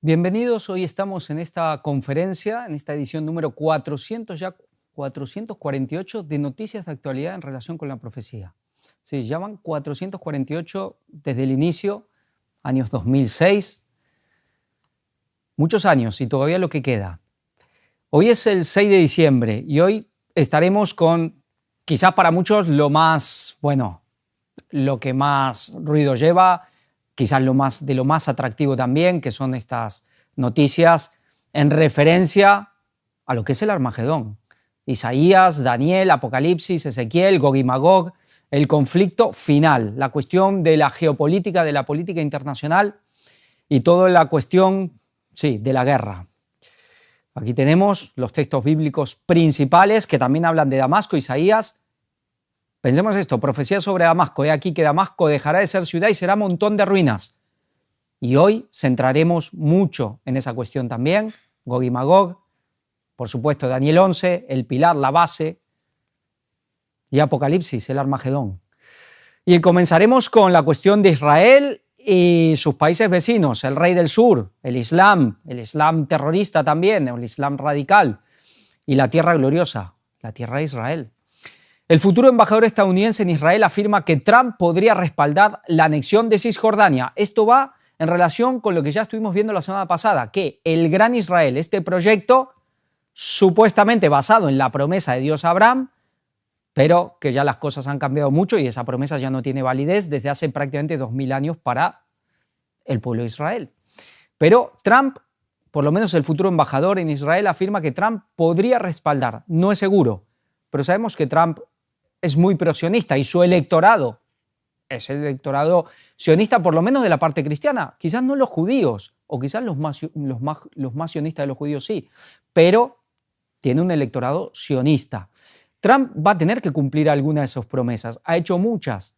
Bienvenidos, hoy estamos en esta conferencia, en esta edición número 448 de Noticias de Actualidad en relación con la profecía. Sí, ya van 448 desde el inicio, años 2006, muchos años y todavía lo que queda. Hoy es el 6 de diciembre y hoy estaremos con, quizás para muchos, lo que más ruido lleva, quizás de lo más atractivo también, que son estas noticias en referencia a lo que es el Armagedón. Isaías, Daniel, Apocalipsis, Ezequiel, Gog y Magog, el conflicto final, la cuestión de la geopolítica, de la política internacional y toda la cuestión, sí, de la guerra. Aquí tenemos los textos bíblicos principales que también hablan de Damasco, Isaías. Pensemos esto, profecía sobre Damasco. He aquí que Damasco dejará de ser ciudad y será montón de ruinas. Y hoy centraremos mucho en esa cuestión también. Gog y Magog, por supuesto Daniel 11, el pilar, la base, y Apocalipsis, el Armagedón. Y comenzaremos con la cuestión de Israel y sus países vecinos, el rey del sur, el Islam terrorista también, el Islam radical, y la tierra gloriosa, la tierra de Israel. El futuro embajador estadounidense en Israel afirma que Trump podría respaldar la anexión de Cisjordania. Esto va en relación con lo que ya estuvimos viendo la semana pasada, que el Gran Israel, este proyecto supuestamente basado en la promesa de Dios a Abraham, pero que ya las cosas han cambiado mucho y esa promesa ya no tiene validez desde hace prácticamente 2000 años para el pueblo de Israel. Pero Trump, por lo menos el futuro embajador en Israel, afirma que Trump podría respaldar. No es seguro, pero sabemos que Trump es muy pro-sionista y su electorado es el electorado sionista, por lo menos de la parte cristiana. Quizás no los judíos, o quizás los más sionistas de los judíos sí, pero tiene un electorado sionista. Trump va a tener que cumplir alguna de sus promesas. Ha hecho muchas.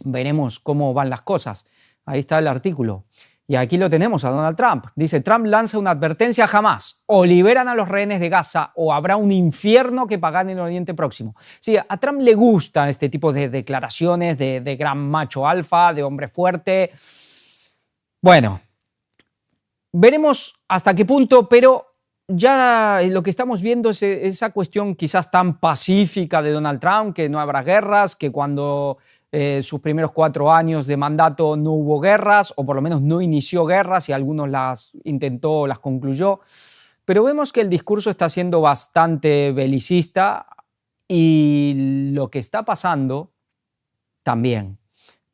Veremos cómo van las cosas. Ahí está el artículo. Y aquí lo tenemos a Donald Trump. Dice, Trump lanza una advertencia jamás. O liberan a los rehenes de Gaza o habrá un infierno que pagar en el Oriente Próximo. Sí, a Trump le gusta este tipo de declaraciones de gran macho alfa, de hombre fuerte. Bueno, veremos hasta qué punto, pero ya lo que estamos viendo es esa cuestión quizás tan pacífica de Donald Trump, que no habrá guerras, que cuando sus primeros 4 años de mandato no hubo guerras, o por lo menos no inició guerras y algunos las intentó, las concluyó. Pero vemos que el discurso está siendo bastante belicista y lo que está pasando también.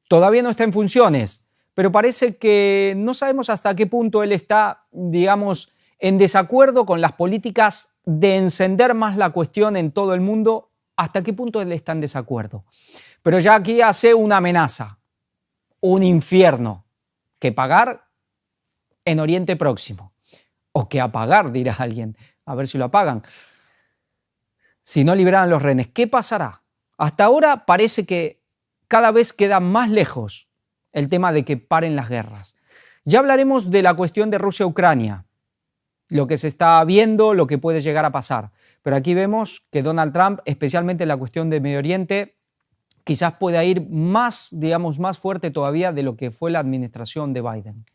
Todavía no está en funciones, pero parece que no sabemos hasta qué punto él está, digamos, en desacuerdo con las políticas de encender más la cuestión en todo el mundo, hasta qué punto él está en desacuerdo. Pero ya aquí hace una amenaza, un infierno que pagar en Oriente Próximo, o que apagar, dirá alguien, a ver si lo apagan, si no liberan los rehenes. ¿Qué pasará? Hasta ahora parece que cada vez queda más lejos el tema de que paren las guerras. Ya hablaremos de la cuestión de Rusia-Ucrania, lo que se está viendo, lo que puede llegar a pasar. Pero aquí vemos que Donald Trump, especialmente en la cuestión de Medio Oriente, quizás pueda ir más, digamos, más fuerte todavía de lo que fue la administración de Biden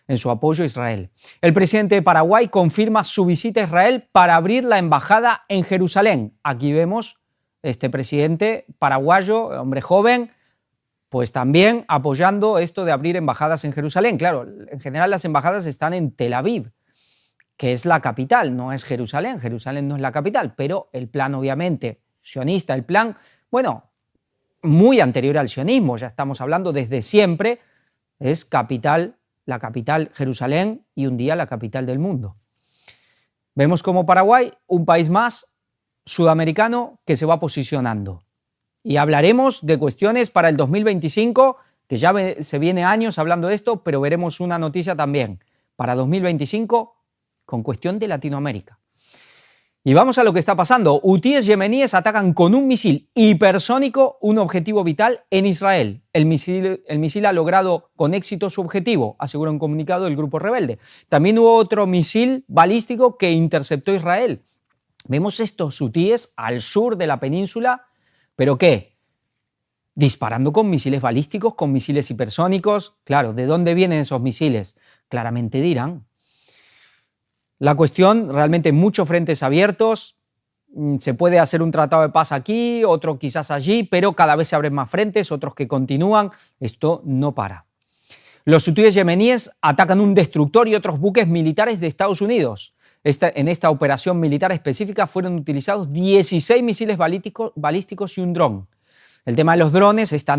en su apoyo a Israel. El presidente de Paraguay confirma su visita a Israel para abrir la embajada en Jerusalén. Aquí vemos este presidente paraguayo, hombre joven, pues también apoyando esto de abrir embajadas en Jerusalén. Claro, en general las embajadas están en Tel Aviv, que es la capital, no es Jerusalén. Jerusalén no es la capital, pero el plan obviamente sionista, el plan, bueno, muy anterior al sionismo, ya estamos hablando desde siempre, es capital, la capital Jerusalén y un día la capital del mundo. Vemos como Paraguay, un país más sudamericano que se va posicionando. Y hablaremos de cuestiones para el 2025, que ya se viene años hablando de esto, pero veremos una noticia también para 2025 con cuestión de Latinoamérica. Y vamos a lo que está pasando. Hutíes yemeníes atacan con un misil hipersónico un objetivo vital en Israel. El misil ha logrado con éxito su objetivo, asegura un comunicado del grupo rebelde. También hubo otro misil balístico que interceptó Israel. Vemos estos hutíes al sur de la península, ¿pero qué? Disparando con misiles balísticos, con misiles hipersónicos. Claro, ¿de dónde vienen esos misiles? Claramente de Irán. La cuestión, realmente muchos frentes abiertos. Se puede hacer un tratado de paz aquí, otro quizás allí, pero cada vez se abren más frentes, otros que continúan. Esto no para. Los hutíes yemeníes atacan un destructor y otros buques militares de Estados Unidos. En esta operación militar específica fueron utilizados 16 misiles balísticos y un dron. El tema de los drones, la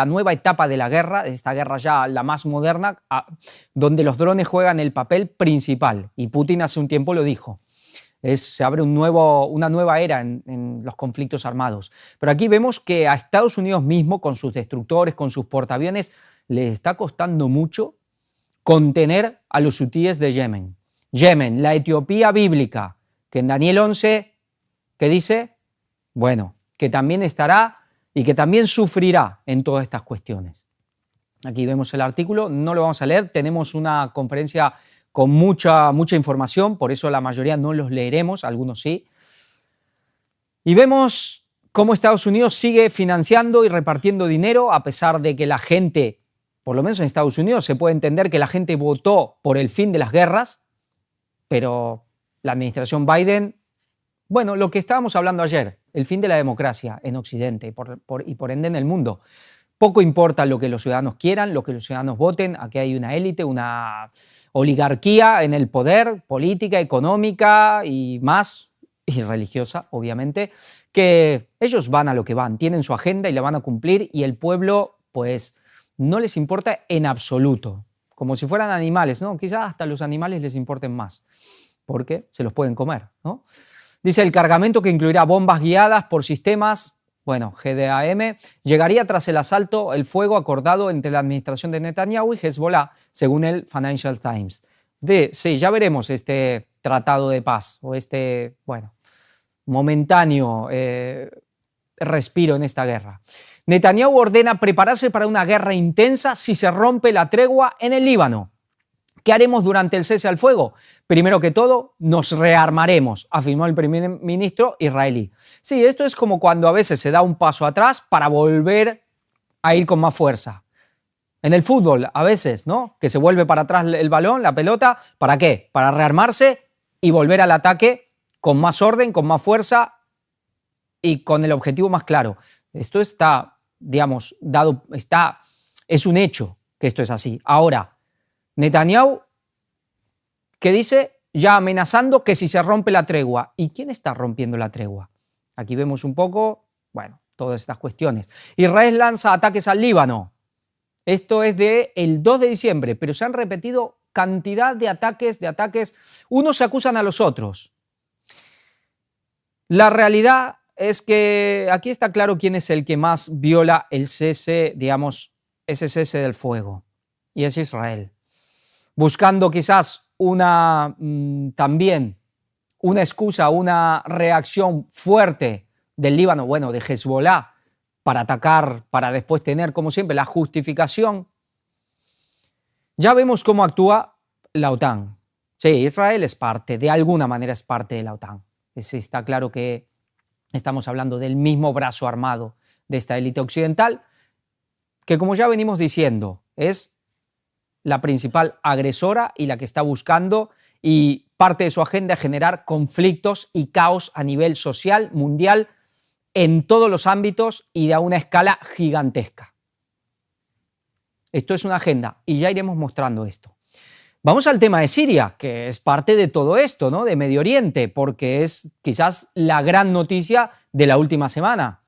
nueva etapa de la guerra, esta guerra ya la más moderna, donde los drones juegan el papel principal. Y Putin hace un tiempo lo dijo. Se abre una nueva era en los conflictos armados. Pero aquí vemos que a Estados Unidos mismo, con sus destructores, con sus portaaviones, le está costando mucho contener a los hutíes de Yemen. Yemen, la Etiopía bíblica, que en Daniel 11, ¿qué dice? Bueno, que también estará y que también sufrirá en todas estas cuestiones. Aquí vemos el artículo, no lo vamos a leer, tenemos una conferencia con mucha información, por eso la mayoría no los leeremos, algunos sí. Y vemos cómo Estados Unidos sigue financiando y repartiendo dinero, a pesar de que la gente, por lo menos en Estados Unidos, se puede entender que la gente votó por el fin de las guerras, pero la administración Biden, bueno, lo que estábamos hablando ayer, el fin de la democracia en Occidente y por ende en el mundo. Poco importa lo que los ciudadanos quieran, lo que los ciudadanos voten. Aquí hay una élite, una oligarquía en el poder, política, económica y más, y religiosa, obviamente, que ellos van a lo que van, tienen su agenda y la van a cumplir, y el pueblo, pues, no les importa en absoluto, como si fueran animales, ¿no? Quizás hasta los animales les importen más, porque se los pueden comer, ¿no? Dice, el cargamento, que incluirá bombas guiadas por sistemas, bueno, GDAM, llegaría tras el asalto, el fuego acordado entre la administración de Netanyahu y Hezbollah, según el Financial Times. Sí, ya veremos este tratado de paz o este, bueno, momentáneo respiro en esta guerra. Netanyahu ordena prepararse para una guerra intensa si se rompe la tregua en el Líbano. ¿Qué haremos durante el cese al fuego? Primero que todo, nos rearmaremos, afirmó el primer ministro israelí. Sí, esto es como cuando a veces se da un paso atrás para volver a ir con más fuerza. En el fútbol, a veces, ¿no? Que se vuelve para atrás el balón, la pelota, ¿para qué? Para rearmarse y volver al ataque con más orden, con más fuerza y con el objetivo más claro. Esto está, digamos, es un hecho que esto es así. Ahora, Netanyahu, que dice, ya amenazando que si se rompe la tregua. ¿Y quién está rompiendo la tregua? Aquí vemos un poco, bueno, todas estas cuestiones. Israel lanza ataques al Líbano. Esto es del 2 de diciembre, pero se han repetido cantidad de ataques. Unos se acusan a los otros. La realidad es que aquí está claro quién es el que más viola el cese, digamos, ese cese del fuego. Y es Israel. Buscando quizás también una excusa, una reacción fuerte del Líbano, bueno, de Hezbollah, para atacar, para después tener, como siempre, la justificación. Ya vemos cómo actúa la OTAN. Sí, Israel es parte, de alguna manera es parte de la OTAN. Está claro que estamos hablando del mismo brazo armado de esta élite occidental, que, como ya venimos diciendo, es la principal agresora y la que está buscando, y parte de su agenda es generar conflictos y caos a nivel social, mundial, en todos los ámbitos y a una escala gigantesca. Esto es una agenda y ya iremos mostrando esto. Vamos al tema de Siria, que es parte de todo esto, ¿no? De Medio Oriente, porque es quizás la gran noticia de la última semana.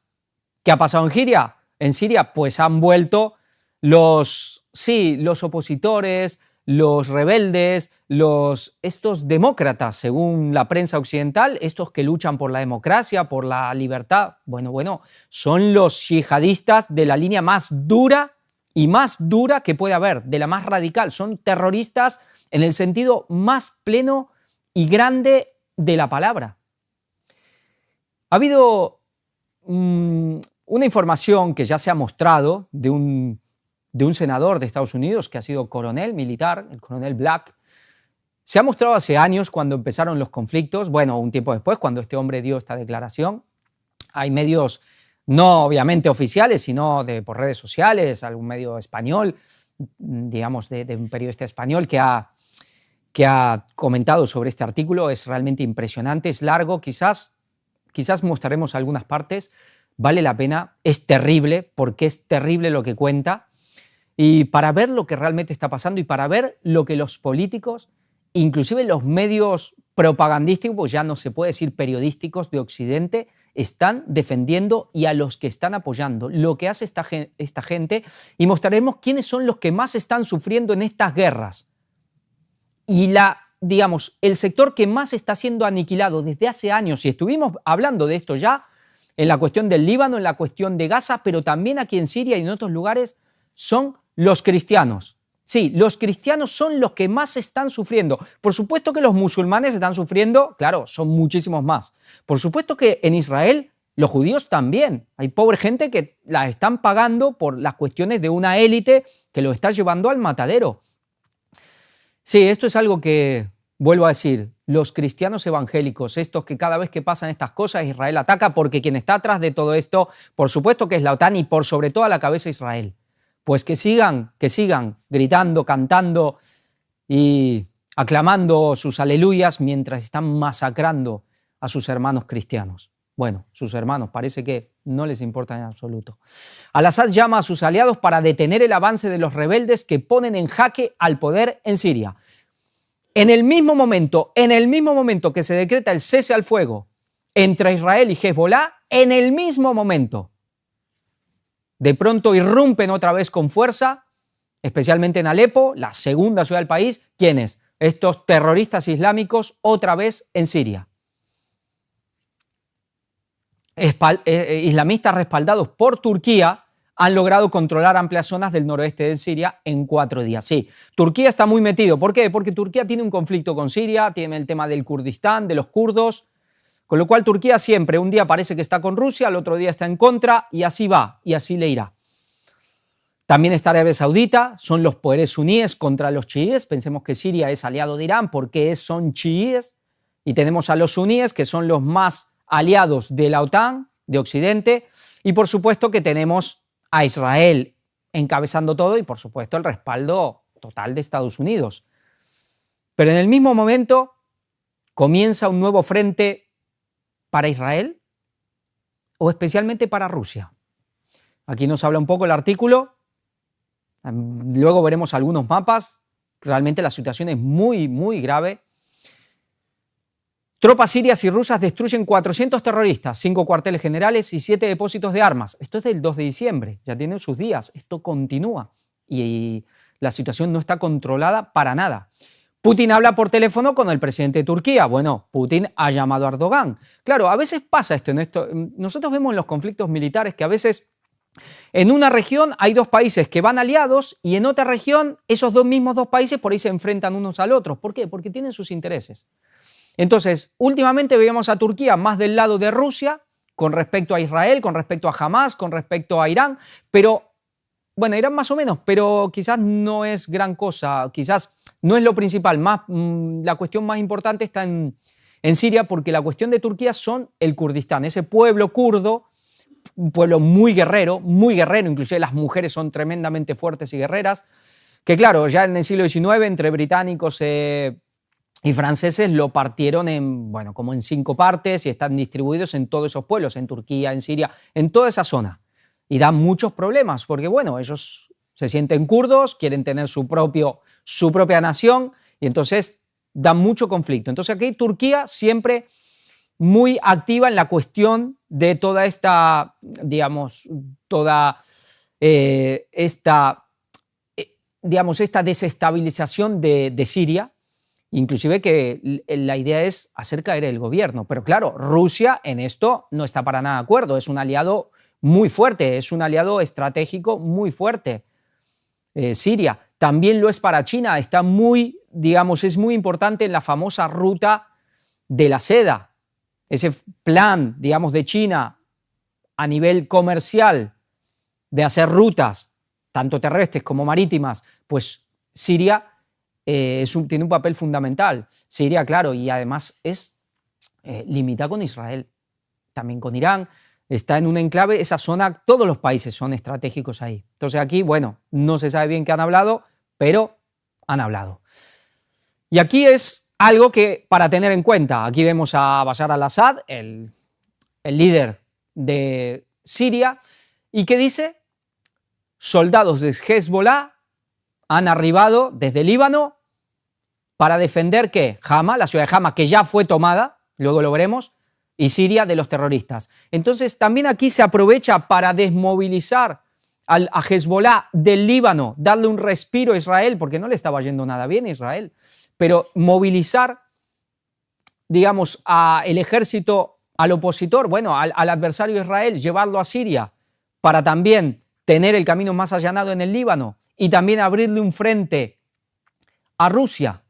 ¿Qué ha pasado en Siria? En Siria, pues han vuelto los opositores, los rebeldes, estos demócratas, según la prensa occidental, estos que luchan por la democracia, por la libertad. Bueno, son los yihadistas de la línea más dura y más dura que puede haber, de la más radical. Son terroristas en el sentido más pleno y grande de la palabra. Ha habido una información que ya se ha mostrado de un senador de Estados Unidos que ha sido coronel militar, el coronel Black. Se ha mostrado hace años cuando empezaron los conflictos, bueno, un tiempo después, cuando este hombre dio esta declaración. Hay medios, no obviamente oficiales, sino por redes sociales, algún medio español, digamos, de un periodista español que ha que ha comentado sobre este artículo. Es realmente impresionante, es largo, quizás mostraremos algunas partes. Vale la pena, es terrible, porque es terrible lo que cuenta. Y para ver lo que realmente está pasando y para ver lo que los políticos, inclusive los medios propagandísticos, ya no se puede decir periodísticos de Occidente, están defendiendo y a los que están apoyando, lo que hace esta gente, y mostraremos quiénes son los que más están sufriendo en estas guerras. Y el sector que más está siendo aniquilado desde hace años, y estuvimos hablando de esto ya, en la cuestión del Líbano, en la cuestión de Gaza, pero también aquí en Siria y en otros lugares, son los cristianos. Sí, los cristianos son los que más están sufriendo. Por supuesto que los musulmanes están sufriendo, claro, son muchísimos más. Por supuesto que en Israel los judíos también. Hay pobre gente que la están pagando por las cuestiones de una élite que lo está llevando al matadero. Sí, esto es algo que, vuelvo a decir, los cristianos evangélicos, estos que cada vez que pasan estas cosas Israel ataca, porque quien está atrás de todo esto, por supuesto que es la OTAN y por sobre todo a la cabeza Israel. Pues que sigan gritando, cantando y aclamando sus aleluyas mientras están masacrando a sus hermanos cristianos. Bueno, sus hermanos parece que no les importa en absoluto. Al-Assad llama a sus aliados para detener el avance de los rebeldes que ponen en jaque al poder en Siria. En el mismo momento que se decreta el cese al fuego entre Israel y Hezbollah, en el mismo momento, de pronto irrumpen otra vez con fuerza, especialmente en Alepo, la segunda ciudad del país. ¿Quiénes? Estos terroristas islámicos otra vez en Siria. Islamistas respaldados por Turquía han logrado controlar amplias zonas del noroeste de Siria en 4 días. Sí, Turquía está muy metido. ¿Por qué? Porque Turquía tiene un conflicto con Siria, tiene el tema del Kurdistán, de los kurdos, con lo cual Turquía siempre, un día parece que está con Rusia, al otro día está en contra, y así va, y así le irá. También está Arabia Saudita, son los poderes suníes contra los chiíes. Pensemos que Siria es aliado de Irán porque son chiíes, y tenemos a los suníes, que son los más aliados de la OTAN, de Occidente, y por supuesto que tenemos a Israel encabezando todo y por supuesto el respaldo total de Estados Unidos. Pero en el mismo momento comienza un nuevo frente para Israel o especialmente para Rusia. Aquí nos habla un poco el artículo, luego veremos algunos mapas, realmente la situación es muy, muy grave. Tropas sirias y rusas destruyen 400 terroristas, 5 cuarteles generales y 7 depósitos de armas. Esto es del 2 de diciembre, ya tienen sus días, esto continúa y la situación no está controlada para nada. Putin habla por teléfono con el presidente de Turquía. Bueno, Putin ha llamado a Erdogan. Claro, a veces pasa esto. Nosotros vemos en los conflictos militares que a veces en una región hay 2 países que van aliados y en otra región esos mismos 2 países por ahí se enfrentan unos al otro. ¿Por qué? Porque tienen sus intereses. Entonces, últimamente veíamos a Turquía más del lado de Rusia con respecto a Israel, con respecto a Hamas, con respecto a Irán, pero, bueno, Irán más o menos, pero quizás no es gran cosa, quizás no es lo principal. La cuestión más importante está en Siria, porque la cuestión de Turquía son el Kurdistán, ese pueblo kurdo, un pueblo muy guerrero, inclusive las mujeres son tremendamente fuertes y guerreras, que claro, ya en el siglo XIX entre británicos y franceses lo partieron como en 5 partes y están distribuidos en todos esos pueblos, en Turquía, en Siria, en toda esa zona. Y dan muchos problemas porque, bueno, ellos se sienten kurdos, quieren tener su propia nación y entonces dan mucho conflicto. Entonces aquí Turquía siempre muy activa en la cuestión de toda esta, esta desestabilización de Siria. Inclusive que la idea es hacer caer el gobierno. Pero claro, Rusia en esto no está para nada de acuerdo. Es un aliado muy fuerte, es un aliado estratégico muy fuerte. Siria también lo es para China. Está es muy importante en la famosa ruta de la seda. Ese plan, de China a nivel comercial de hacer rutas, tanto terrestres como marítimas, pues Siria tiene un papel fundamental. Siria, claro, y además es limita con Israel, también con Irán, está en un enclave, esa zona, todos los países son estratégicos ahí. Entonces aquí, bueno, no se sabe bien qué han hablado, pero han hablado. Y aquí es algo que para tener en cuenta. Aquí vemos a Bashar al-Assad, el líder de Siria, y que dice: soldados de Hezbollah han arribado desde Líbano para defender ¿qué? Hama, la ciudad de Hama, que ya fue tomada, luego lo veremos, y Siria de los terroristas. Entonces también aquí se aprovecha para desmovilizar a Hezbollah del Líbano, darle un respiro a Israel, porque no le estaba yendo nada bien a Israel, pero movilizar, digamos, al ejército, al opositor, bueno, al adversario de Israel, llevarlo a Siria para también tener el camino más allanado en el Líbano y también abrirle un frente a Rusia,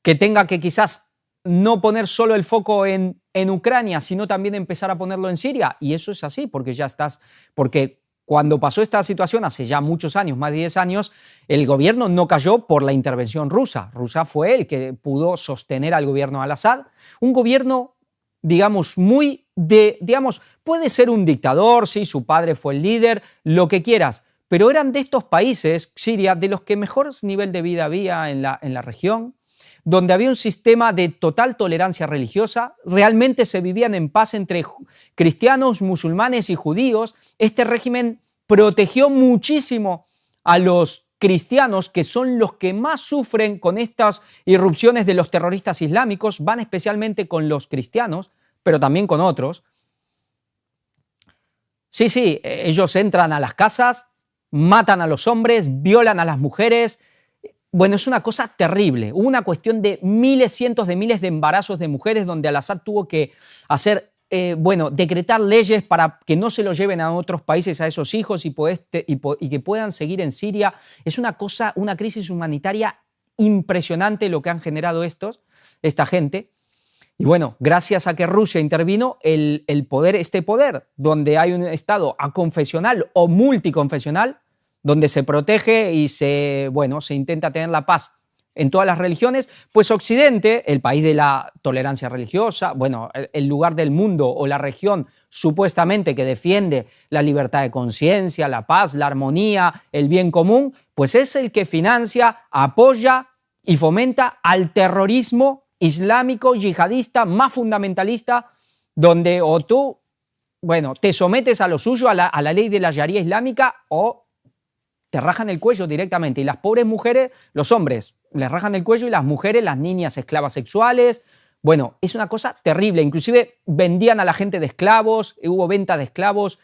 que tenga que quizás no poner solo el foco en Ucrania, sino también empezar a ponerlo en Siria. Y eso es así, porque cuando pasó esta situación hace ya muchos años, más de 10 años, el gobierno no cayó por la intervención rusa. Rusia fue el que pudo sostener al gobierno al-Assad, un gobierno, digamos, puede ser un dictador, sí, su padre fue el líder, lo que quieras, pero eran de estos países, Siria, de los que mejor nivel de vida había en la región, donde había un sistema de total tolerancia religiosa, realmente se vivían en paz entre cristianos, musulmanes y judíos. Este régimen protegió muchísimo a los cristianos, que son los que más sufren con estas irrupciones de los terroristas islámicos, van especialmente con los cristianos, pero también con otros. Sí, ellos entran a las casas, matan a los hombres, violan a las mujeres. Bueno, es una cosa terrible. Hubo una cuestión de miles, cientos de miles de embarazos de mujeres donde al-Assad tuvo que hacer, decretar leyes para que no se los lleven a otros países a esos hijos y que puedan seguir en Siria. Es una cosa, una crisis humanitaria impresionante lo que han generado esta gente. Y bueno, gracias a que Rusia intervino, este poder, donde hay un Estado aconfesional o multiconfesional, donde se protege y se intenta tener la paz en todas las religiones, pues Occidente, el país de la tolerancia religiosa, el lugar del mundo o la región supuestamente que defiende la libertad de conciencia, la paz, la armonía, el bien común, pues es el que financia, apoya y fomenta al terrorismo islámico, yihadista, más fundamentalista, donde o tú, te sometes a lo suyo, a la ley de la Sharia islámica, o te rajan el cuello directamente. Y las pobres mujeres, los hombres, les rajan el cuello, y las mujeres, las niñas, esclavas sexuales. Bueno, es una cosa terrible. Inclusive vendían a la gente de esclavos, hubo venta de esclavos,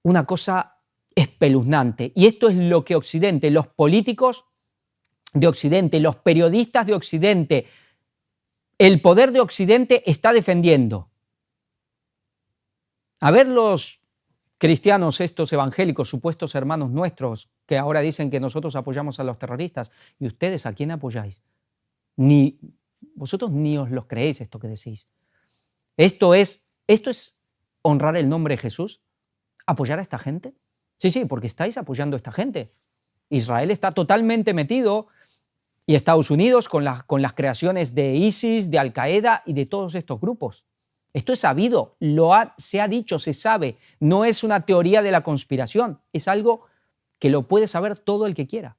una cosa espeluznante. Y esto es lo que Occidente, los políticos de Occidente, los periodistas de Occidente, el poder de Occidente está defendiendo. A ver los cristianos, estos evangélicos, supuestos hermanos nuestros, que ahora dicen que nosotros apoyamos a los terroristas. ¿Y ustedes a quién apoyáis? Vosotros ni os los creéis esto que decís. ¿Esto es honrar el nombre de Jesús? ¿Apoyar a esta gente? Sí, porque estáis apoyando a esta gente. Israel está totalmente metido, y Estados Unidos con las creaciones de ISIS, de Al-Qaeda y de todos estos grupos. Esto es sabido, se ha dicho, se sabe, no es una teoría de la conspiración, es algo que lo puede saber todo el que quiera.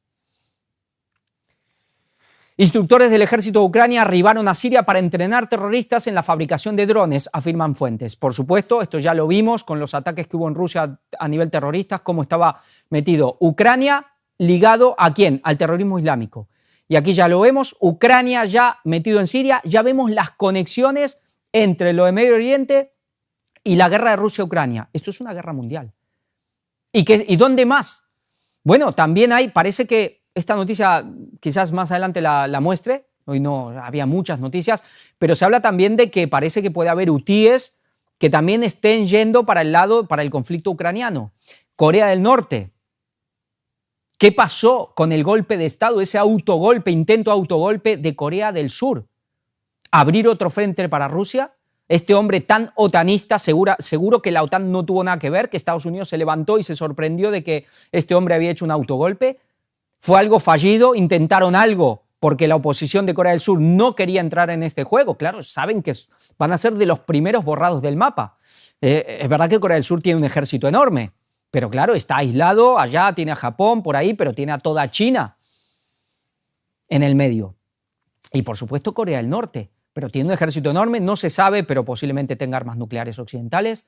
Instructores del ejército de Ucrania arribaron a Siria para entrenar terroristas en la fabricación de drones, afirman fuentes. Por supuesto, esto ya lo vimos con los ataques que hubo en Rusia a nivel terrorista, cómo estaba metido Ucrania ligado ¿a quién? Al terrorismo islámico. Y aquí ya lo vemos, Ucrania ya metido en Siria, ya vemos las conexiones entre lo de Medio Oriente y la guerra de Rusia-Ucrania. Esto es una guerra mundial. ¿Y dónde más? Bueno, también parece que esta noticia quizás más adelante la muestre, hoy no había muchas noticias, pero se habla también de que parece que puede haber hutíes que también estén yendo para el conflicto ucraniano. Corea del Norte. ¿Qué pasó con el golpe de Estado, ese intento autogolpe de Corea del Sur? ¿Abrir otro frente para Rusia? Este hombre tan otanista, seguro que la OTAN no tuvo nada que ver, que Estados Unidos se levantó y se sorprendió de que este hombre había hecho un autogolpe. Fue algo fallido, intentaron algo porque la oposición de Corea del Sur no quería entrar en este juego. Claro, saben que van a ser de los primeros borrados del mapa. Es verdad que Corea del Sur tiene un ejército enorme, pero claro, está aislado allá, tiene a Japón por ahí, pero tiene a toda China. en el medio. Y por supuesto Corea del Norte, pero tiene un ejército enorme, no se sabe, pero posiblemente tenga armas nucleares occidentales.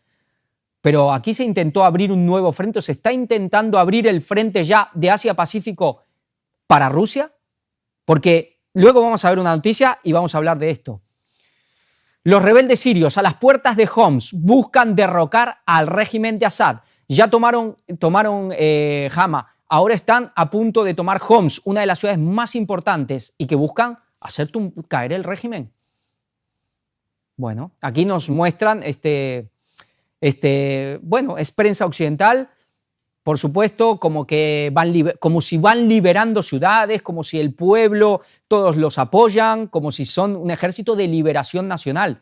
Pero aquí se intentó abrir un nuevo frente, se está intentando abrir el frente ya de Asia-Pacífico para Rusia, porque luego vamos a ver una noticia y vamos a hablar de esto. Los rebeldes sirios a las puertas de Homs buscan derrocar al régimen de Assad. Ya tomaron Hama, ahora están a punto de tomar Homs, una de las ciudades más importantes, y que buscan hacer caer el régimen. Bueno, aquí nos muestran bueno, es prensa occidental, por supuesto, como si van liberando ciudades, como si el pueblo, todos los apoyan, como si son un ejército de liberación nacional.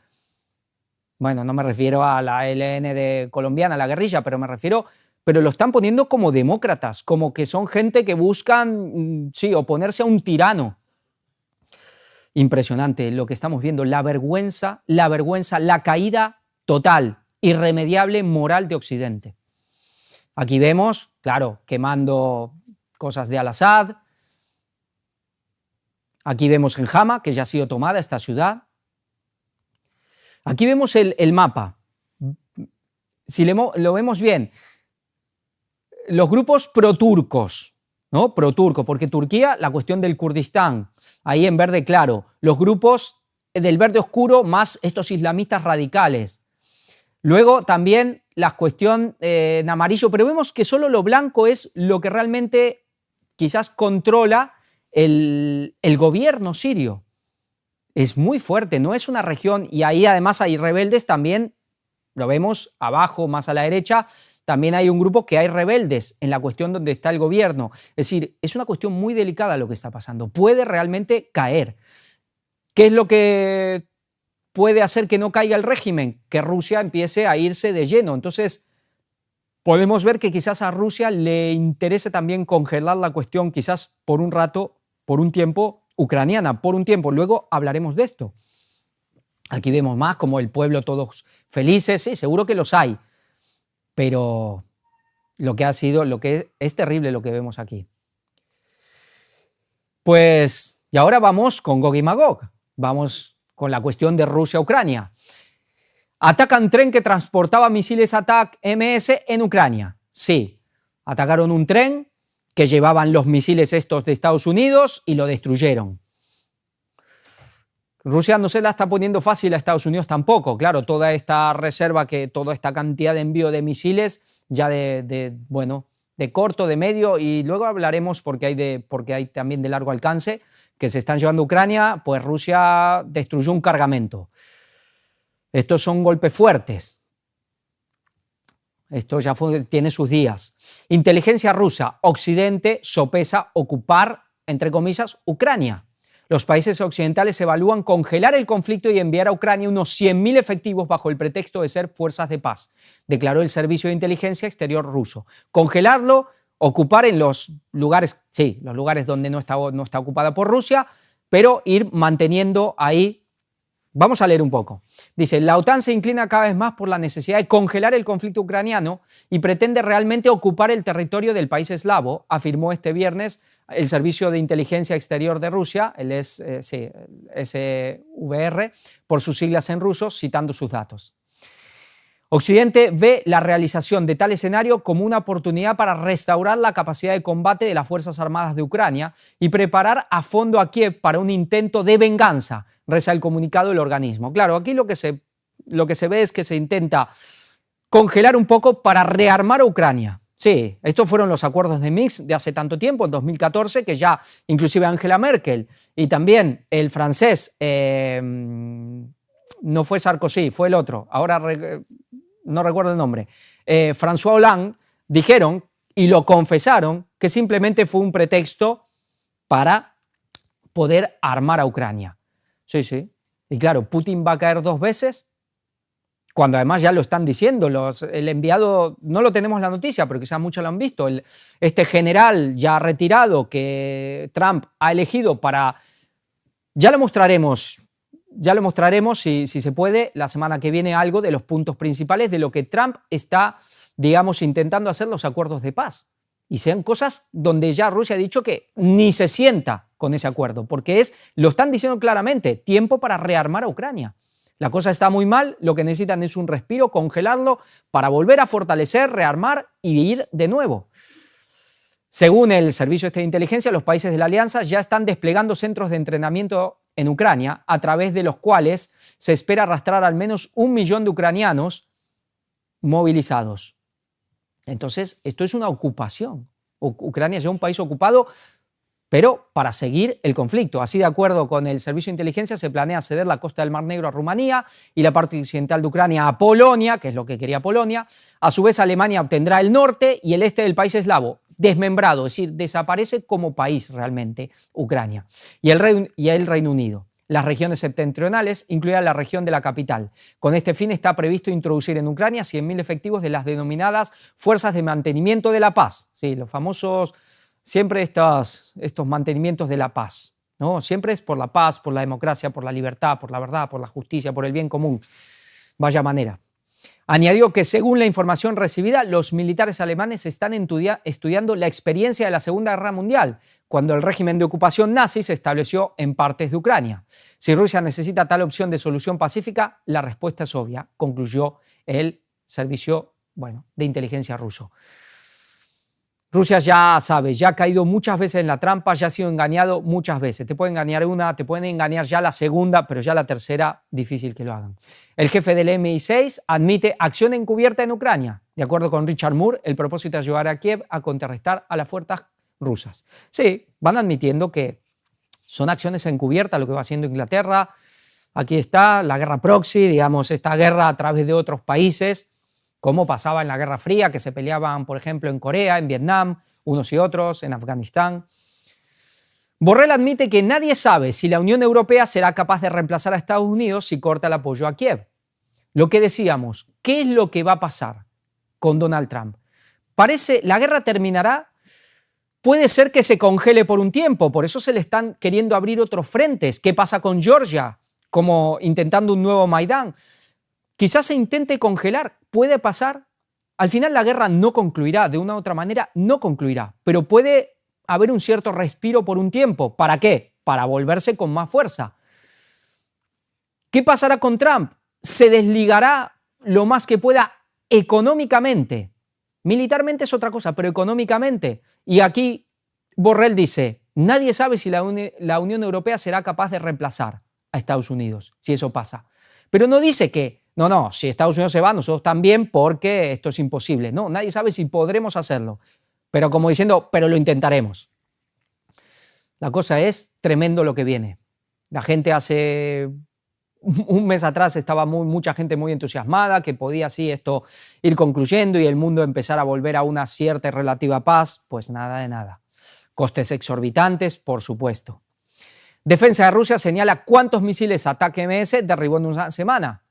Bueno, no me refiero a la ELN colombiana, la guerrilla, pero lo están poniendo como demócratas, como que son gente que buscan, sí, oponerse a un tirano. Impresionante lo que estamos viendo, la vergüenza, la caída total, irremediable moral de Occidente. Aquí vemos, claro, quemando cosas de Al-Assad. Aquí vemos en Hama, que ya ha sido tomada esta ciudad. Aquí vemos el mapa. Si lo vemos bien, los grupos proturcos, ¿no? Proturco, porque Turquía, la cuestión del Kurdistán, ahí en verde claro. Los grupos del verde oscuro más estos islamistas radicales. Luego también la cuestión en amarillo, pero vemos que solo lo blanco es lo que realmente quizás controla el gobierno sirio. Es muy fuerte, no es una región, y ahí además hay rebeldes también, lo vemos abajo, más a la derecha, también hay un grupo que hay rebeldes en la cuestión donde está el gobierno. Es decir, es una cuestión muy delicada lo que está pasando, puede realmente caer. ¿Qué es lo que puede hacer que no caiga el régimen? Que Rusia empiece a irse de lleno. Entonces, podemos ver que quizás a Rusia le interese también congelar la cuestión, quizás por un rato, por un tiempo, ucraniana, por un tiempo. Luego hablaremos de esto. Aquí vemos más como el pueblo todos felices, sí, seguro que los hay, pero lo que es terrible lo que vemos aquí. Pues, y ahora vamos con Gog y Magog, vamos con la cuestión de Rusia-Ucrania. Atacan tren que transportaba misiles ATACMS en Ucrania. Sí, atacaron un tren que llevaban los misiles estos de Estados Unidos y lo destruyeron. Rusia no se la está poniendo fácil a Estados Unidos tampoco. Claro, toda esta reserva, toda esta cantidad de envío de misiles, ya de corto, de medio, y luego hablaremos porque hay también de largo alcance, que se están llevando a Ucrania, pues Rusia destruyó un cargamento. Estos son golpes fuertes. Esto ya tiene sus días. Inteligencia rusa, Occidente sopesa ocupar, entre comillas, Ucrania. Los países occidentales evalúan congelar el conflicto y enviar a Ucrania unos 100.000 efectivos bajo el pretexto de ser fuerzas de paz, declaró el Servicio de Inteligencia Exterior ruso. Congelarlo, ocupar en los lugares, sí, los lugares donde no está ocupada por Rusia, pero ir manteniendo ahí. Vamos a leer un poco. Dice, la OTAN se inclina cada vez más por la necesidad de congelar el conflicto ucraniano y pretende realmente ocupar el territorio del país eslavo, afirmó este viernes el Servicio de Inteligencia Exterior de Rusia, el SVR, por sus siglas en ruso, citando sus datos. Occidente ve la realización de tal escenario como una oportunidad para restaurar la capacidad de combate de las Fuerzas Armadas de Ucrania y preparar a fondo a Kiev para un intento de venganza, reza el comunicado del organismo. Claro, aquí lo que se ve es que se intenta congelar un poco para rearmar a Ucrania. Sí, estos fueron los acuerdos de Minsk de hace tanto tiempo, en 2014, que ya inclusive Angela Merkel y también el francés, no fue Sarkozy, fue el otro, ahora no recuerdo el nombre, François Hollande, dijeron y lo confesaron que simplemente fue un pretexto para poder armar a Ucrania. Sí, sí. Y claro, Putin va a caer 2 veces, cuando además ya lo están diciendo. El enviado, no lo tenemos la noticia, pero quizás muchos lo han visto, este general ya retirado que Trump ha elegido para... Ya lo mostraremos si se puede la semana que viene algo de los puntos principales de lo que Trump está, digamos, intentando hacer los acuerdos de paz. Y sean cosas donde ya Rusia ha dicho que ni se sienta con ese acuerdo, porque lo están diciendo claramente, tiempo para rearmar a Ucrania. La cosa está muy mal, lo que necesitan es un respiro, congelarlo para volver a fortalecer, rearmar y ir de nuevo. Según el Servicio de Inteligencia, los países de la Alianza ya están desplegando centros de entrenamiento en Ucrania, a través de los cuales se espera arrastrar al menos 1 millón de ucranianos movilizados. Entonces, esto es una ocupación. Ucrania es ya un país ocupado, pero para seguir el conflicto. Así, de acuerdo con el Servicio de Inteligencia, se planea ceder la costa del Mar Negro a Rumanía y la parte occidental de Ucrania a Polonia, que es lo que quería Polonia. A su vez, Alemania obtendrá el norte y el este del país eslavo, desmembrado, es decir, desaparece como país realmente Ucrania. Y el Reino Unido. Las regiones septentrionales incluirán la región de la capital. Con este fin está previsto introducir en Ucrania 100.000 efectivos de las denominadas Fuerzas de Mantenimiento de la Paz. Sí, los famosos, siempre estos mantenimientos de la paz, ¿no? Siempre es por la paz, por la democracia, por la libertad, por la verdad, por la justicia, por el bien común. Vaya manera. Añadió que, según la información recibida, los militares alemanes están estudiando la experiencia de la Segunda Guerra Mundial, cuando el régimen de ocupación nazi se estableció en partes de Ucrania. Si Rusia necesita tal opción de solución pacífica, la respuesta es obvia, concluyó el servicio de inteligencia ruso. Rusia ya sabe, ya ha caído muchas veces en la trampa, ya ha sido engañado muchas veces. Te pueden engañar una, te pueden engañar ya la segunda, pero ya la tercera, difícil que lo hagan. El jefe del MI6 admite acción encubierta en Ucrania. De acuerdo con Richard Moore, el propósito es ayudar a Kiev a contrarrestar a las fuerzas rusas. Sí, van admitiendo que son acciones encubiertas lo que va haciendo Inglaterra. Aquí está la guerra proxy, digamos, esta guerra a través de otros países, como pasaba en la Guerra Fría, que se peleaban, por ejemplo, en Corea, en Vietnam, unos y otros, en Afganistán. Borrell admite que nadie sabe si la Unión Europea será capaz de reemplazar a Estados Unidos si corta el apoyo a Kiev. Lo que decíamos, ¿qué es lo que va a pasar con Donald Trump? Parece, la guerra terminará, puede ser que se congele por un tiempo, por eso se le están queriendo abrir otros frentes. ¿Qué pasa con Georgia? Como intentando un nuevo Maidán. Quizás se intente congelar, puede pasar. Al final la guerra no concluirá, de una u otra manera no concluirá, pero puede haber un cierto respiro por un tiempo. ¿Para qué? Para volverse con más fuerza. ¿Qué pasará con Trump? Se desligará lo más que pueda económicamente. Militarmente es otra cosa, pero económicamente. Y aquí Borrell dice, nadie sabe si la Unión Europea será capaz de reemplazar a Estados Unidos, si eso pasa. Pero no dice que, no, si Estados Unidos se va, nosotros también, porque esto es imposible. No, nadie sabe si podremos hacerlo. Pero como diciendo, pero lo intentaremos. La cosa es tremendo lo que viene. La gente hace un mes atrás estaba mucha gente muy entusiasmada, que podía así esto ir concluyendo y el mundo empezar a volver a una cierta y relativa paz. Pues nada de nada. Costes exorbitantes, por supuesto. Defensa de Rusia señala cuántos misiles ATACMS derribó en una semana.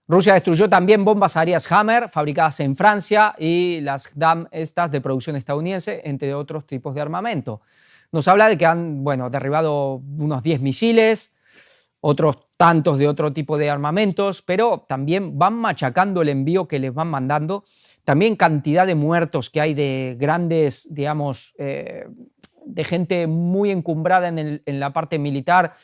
Rusia destruyó también bombas aéreas Hammer fabricadas en Francia y las DAM estas de producción estadounidense, entre otros tipos de armamento. Nos habla de que han derribado unos 10 misiles, otros tantos de otro tipo de armamentos, pero también van machacando el envío que les van mandando. También cantidad de muertos que hay de grandes, digamos, de gente muy encumbrada en la parte militar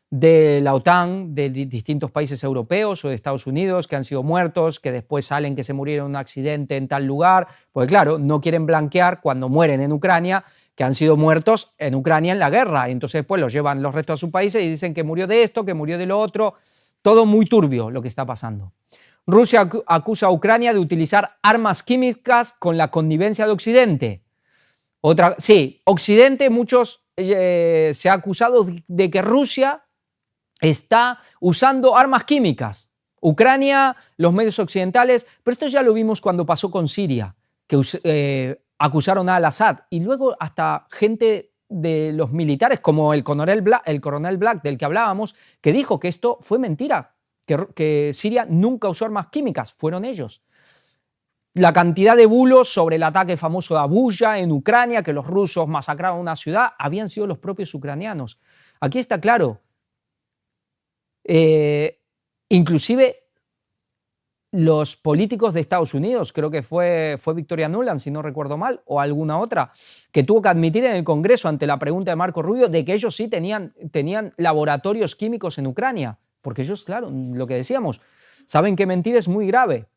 de la OTAN, de distintos países europeos o de Estados Unidos, que han sido muertos, que después salen que se murieron en un accidente en tal lugar, porque claro, no quieren blanquear cuando mueren en Ucrania, que han sido muertos en Ucrania en la guerra, y entonces pues los llevan los restos a sus países y dicen que murió de esto, que murió de lo otro, todo muy turbio lo que está pasando. Rusia acusa a Ucrania de utilizar armas químicas con la connivencia de Occidente. Sí, Occidente, muchos se ha acusado de que Rusia está usando armas químicas. Ucrania, los medios occidentales, pero esto ya lo vimos cuando pasó con Siria, que acusaron a Al-Assad y luego hasta gente de los militares, como el coronel Black del que hablábamos, que dijo que esto fue mentira, que Siria nunca usó armas químicas, fueron ellos. La cantidad de bulos sobre el ataque famoso de Abuya en Ucrania, que los rusos masacraron una ciudad, habían sido los propios ucranianos. Aquí está claro. Inclusive los políticos de Estados Unidos, creo que fue Victoria Nuland, si no recuerdo mal, o alguna otra, que tuvo que admitir en el Congreso ante la pregunta de Marco Rubio de que ellos sí tenían laboratorios químicos en Ucrania, porque ellos, claro, lo que decíamos, saben que mentir es muy grave.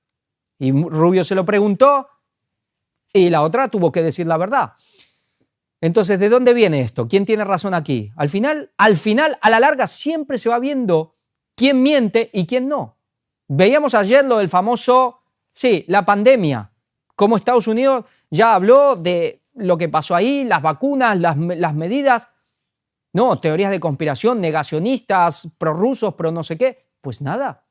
Y Rubio se lo preguntó y la otra tuvo que decir la verdad. Entonces, ¿de dónde viene esto? ¿Quién tiene razón aquí? Al final, a la larga, siempre se va viendo quién miente y quién no. Veíamos ayer lo del famoso, la pandemia, cómo Estados Unidos ya habló de lo que pasó ahí, las vacunas, las medidas. No, teorías de conspiración, negacionistas, prorrusos, pro no sé qué. Pues nada.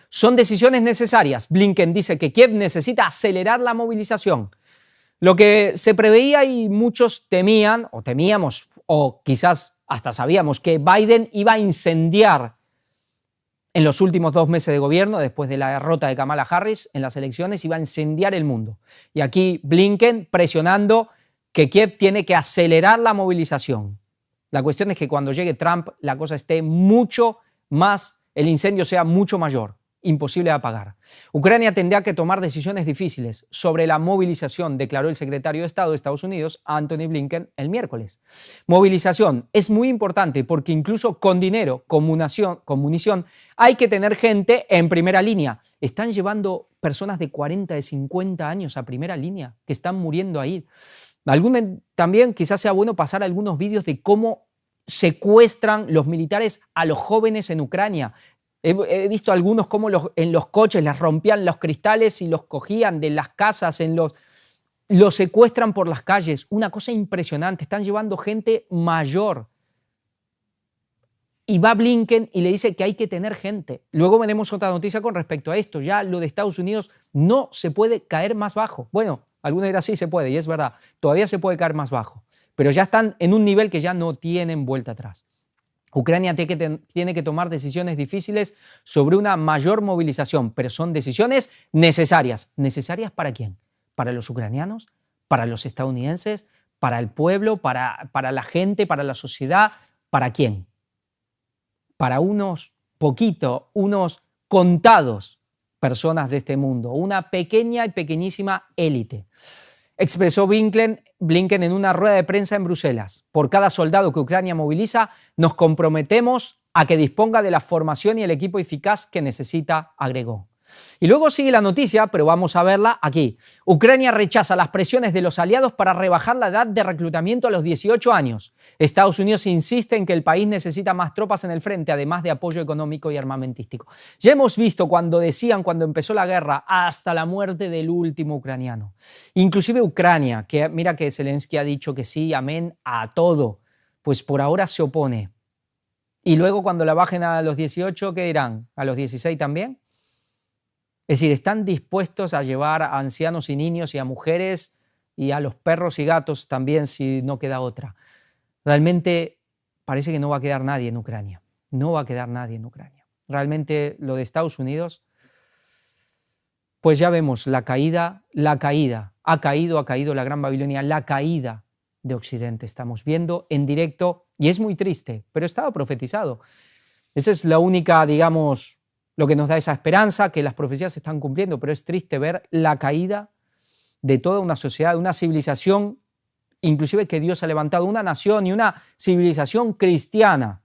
Son decisiones necesarias. Blinken dice que Kiev necesita acelerar la movilización. Lo que se preveía y muchos temían, o temíamos, o quizás hasta sabíamos, que Biden iba a incendiar en los últimos 2 meses de gobierno, después de la derrota de Kamala Harris en las elecciones, iba a incendiar el mundo. Y aquí Blinken presionando que Kiev tiene que acelerar la movilización. La cuestión es que cuando llegue Trump la cosa esté mucho más, el incendio sea mucho mayor, imposible de apagar. Ucrania tendrá que tomar decisiones difíciles sobre la movilización, declaró el secretario de Estado de Estados Unidos, Antony Blinken, el miércoles. Movilización es muy importante porque incluso con dinero, con munición, hay que tener gente en primera línea. Están llevando personas de 40, de 50 años a primera línea, que están muriendo ahí. También quizás sea bueno pasar algunos vídeos de cómo secuestran los militares a los jóvenes en Ucrania. He visto algunos cómo en los coches les rompían los cristales y los cogían de las casas, los secuestran por las calles. Una cosa impresionante, están llevando gente mayor. Y va Blinken y le dice que hay que tener gente. Luego veremos otra noticia con respecto a esto. Ya lo de Estados Unidos no se puede caer más bajo. Bueno, algunos dirán sí se puede, y es verdad, todavía se puede caer más bajo. Pero ya están en un nivel que ya no tienen vuelta atrás. Ucrania tiene que tomar decisiones difíciles sobre una mayor movilización, pero son decisiones necesarias. ¿Necesarias para quién? ¿Para los ucranianos? ¿Para los estadounidenses? ¿Para el pueblo? ¿Para la gente? ¿Para la sociedad? ¿Para quién? Para unos contados personas de este mundo, una pequeña y pequeñísima élite. Expresó Blinken en una rueda de prensa en Bruselas. Por cada soldado que Ucrania moviliza, nos comprometemos a que disponga de la formación y el equipo eficaz que necesita, agregó. Y luego sigue la noticia, pero vamos a verla aquí. Ucrania rechaza las presiones de los aliados para rebajar la edad de reclutamiento a los 18 años. Estados Unidos insiste en que el país necesita más tropas en el frente, además de apoyo económico y armamentístico. Ya hemos visto cuando empezó la guerra, hasta la muerte del último ucraniano. Inclusive Ucrania, que mira que Zelensky ha dicho que sí, amén, a todo, pues por ahora se opone. Y luego cuando la bajen a los 18, ¿qué dirán? ¿A los 16 también? Es decir, están dispuestos a llevar a ancianos y niños y a mujeres y a los perros y gatos también si no queda otra. Realmente parece que no va a quedar nadie en Ucrania. No va a quedar nadie en Ucrania. Realmente lo de Estados Unidos, pues ya vemos la caída. Ha caído la Gran Babilonia, la caída de Occidente. Estamos viendo en directo y es muy triste, pero estaba profetizado. Esa es la única, digamos, lo que nos da esa esperanza, que las profecías se están cumpliendo, pero es triste ver la caída de toda una sociedad, de una civilización, inclusive que Dios ha levantado, una nación y una civilización cristiana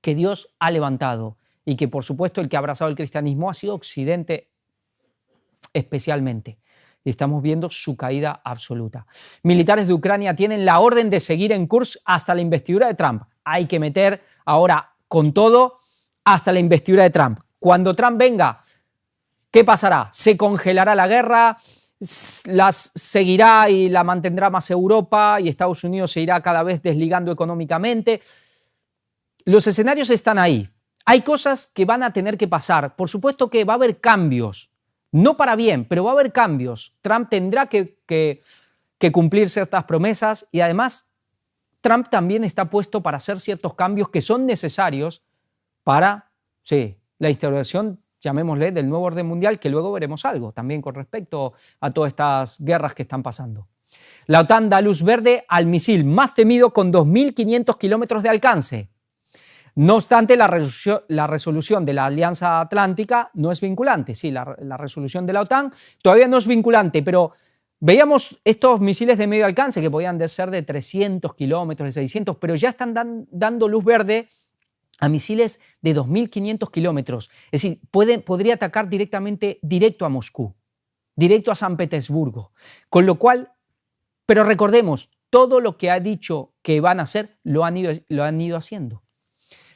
que Dios ha levantado y que por supuesto el que ha abrazado el cristianismo ha sido Occidente especialmente. Y estamos viendo su caída absoluta. Militares de Ucrania tienen la orden de seguir en Kursk hasta la investidura de Trump. Hay que meter ahora con todo hasta la investidura de Trump. Cuando Trump venga, ¿qué pasará? ¿Se congelará la guerra? ¿Las seguirá y la mantendrá más Europa y Estados Unidos se irá cada vez desligando económicamente? Los escenarios están ahí. Hay cosas que van a tener que pasar. Por supuesto que va a haber cambios. No para bien, pero va a haber cambios. Trump tendrá que cumplir ciertas promesas y además Trump también está puesto para hacer ciertos cambios que son necesarios para, la instauración, llamémosle, del nuevo orden mundial, que luego veremos algo también con respecto a todas estas guerras que están pasando. La OTAN da luz verde al misil más temido con 2.500 kilómetros de alcance. No obstante, la resolución de la Alianza Atlántica no es vinculante. Sí, la resolución de la OTAN todavía no es vinculante, pero veíamos estos misiles de medio alcance que podían ser de 300 kilómetros, de 600, pero ya están dando luz verde a misiles de 2.500 kilómetros. Es decir, podría atacar directo a Moscú, directo a San Petersburgo. Con lo cual, pero recordemos, todo lo que ha dicho que van a hacer lo han ido haciendo.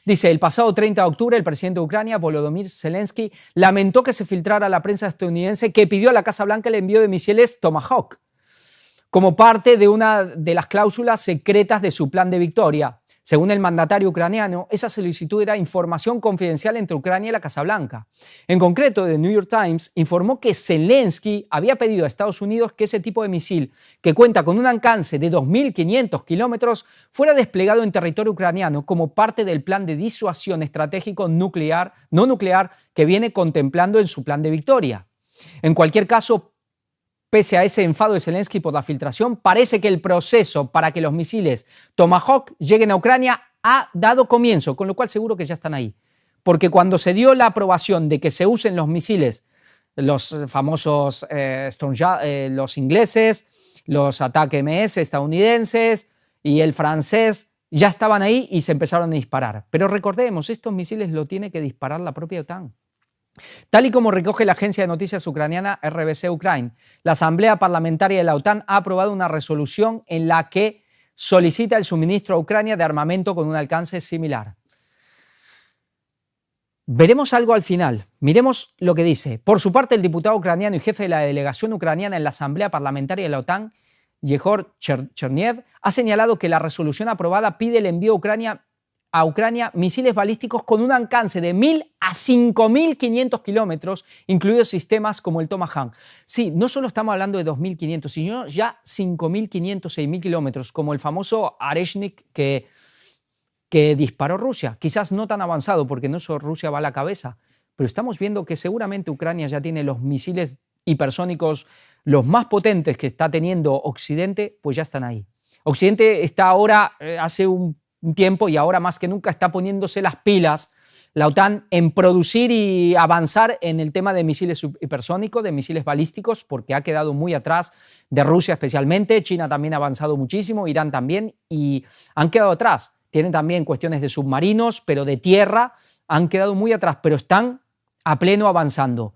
Dice, el pasado 30 de octubre, el presidente de Ucrania, Volodymyr Zelensky, lamentó que se filtrara a la prensa estadounidense que pidió a la Casa Blanca el envío de misiles Tomahawk como parte de una de las cláusulas secretas de su plan de victoria. Según el mandatario ucraniano, esa solicitud era información confidencial entre Ucrania y la Casa Blanca. En concreto, The New York Times informó que Zelensky había pedido a Estados Unidos que ese tipo de misil, que cuenta con un alcance de 2.500 kilómetros, fuera desplegado en territorio ucraniano como parte del plan de disuasión estratégico no nuclear que viene contemplando en su plan de victoria. En cualquier caso, pese a ese enfado de Zelensky por la filtración, parece que el proceso para que los misiles Tomahawk lleguen a Ucrania ha dado comienzo, con lo cual seguro que ya están ahí. Porque cuando se dio la aprobación de que se usen los misiles, los famosos los ingleses, los ATACMS estadounidenses y el francés, ya estaban ahí y se empezaron a disparar. Pero recordemos, estos misiles lo tiene que disparar la propia OTAN. Tal y como recoge la agencia de noticias ucraniana RBC Ukraine, la Asamblea Parlamentaria de la OTAN ha aprobado una resolución en la que solicita el suministro a Ucrania de armamento con un alcance similar. Veremos algo al final. Miremos lo que dice. Por su parte, el diputado ucraniano y jefe de la delegación ucraniana en la Asamblea Parlamentaria de la OTAN, Yegor Cherniev, ha señalado que la resolución aprobada pide el envío a Ucrania misiles balísticos con un alcance de 1.000 a 5.500 kilómetros, incluidos sistemas como el Tomahawk. Sí, no solo estamos hablando de 2.500, sino ya 5.500, 6.000 kilómetros, como el famoso Areshnik que disparó Rusia. Quizás no tan avanzado, porque no solo Rusia va a la cabeza, pero estamos viendo que seguramente Ucrania ya tiene los misiles hipersónicos, los más potentes que está teniendo Occidente, pues ya están ahí. Occidente está ahora, hace un tiempo y ahora más que nunca está poniéndose las pilas la OTAN en producir y avanzar en el tema de misiles hipersónicos, de misiles balísticos, porque ha quedado muy atrás de Rusia especialmente. China también ha avanzado muchísimo, Irán también, y han quedado atrás. Tienen también cuestiones de submarinos, pero de tierra han quedado muy atrás, pero están a pleno avanzando.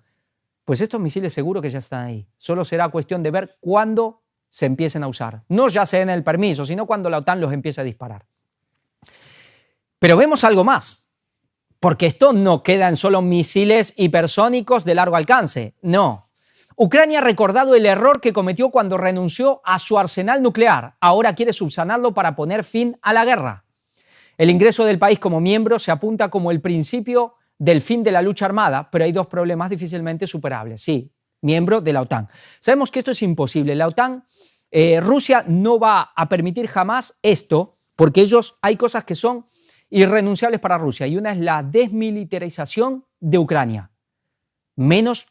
Pues estos misiles seguro que ya están ahí. Solo será cuestión de ver cuándo se empiecen a usar. No ya se den el permiso, sino cuando la OTAN los empiece a disparar. Pero vemos algo más, porque esto no queda en solo misiles hipersónicos de largo alcance, no. Ucrania ha recordado el error que cometió cuando renunció a su arsenal nuclear. Ahora quiere subsanarlo para poner fin a la guerra. El ingreso del país como miembro se apunta como el principio del fin de la lucha armada, pero hay dos problemas difícilmente superables. Sí, miembro de la OTAN. Sabemos que esto es imposible. La OTAN, Rusia no va a permitir jamás esto, porque hay cosas que son irrenunciables para Rusia, y una es la desmilitarización de Ucrania. Menos,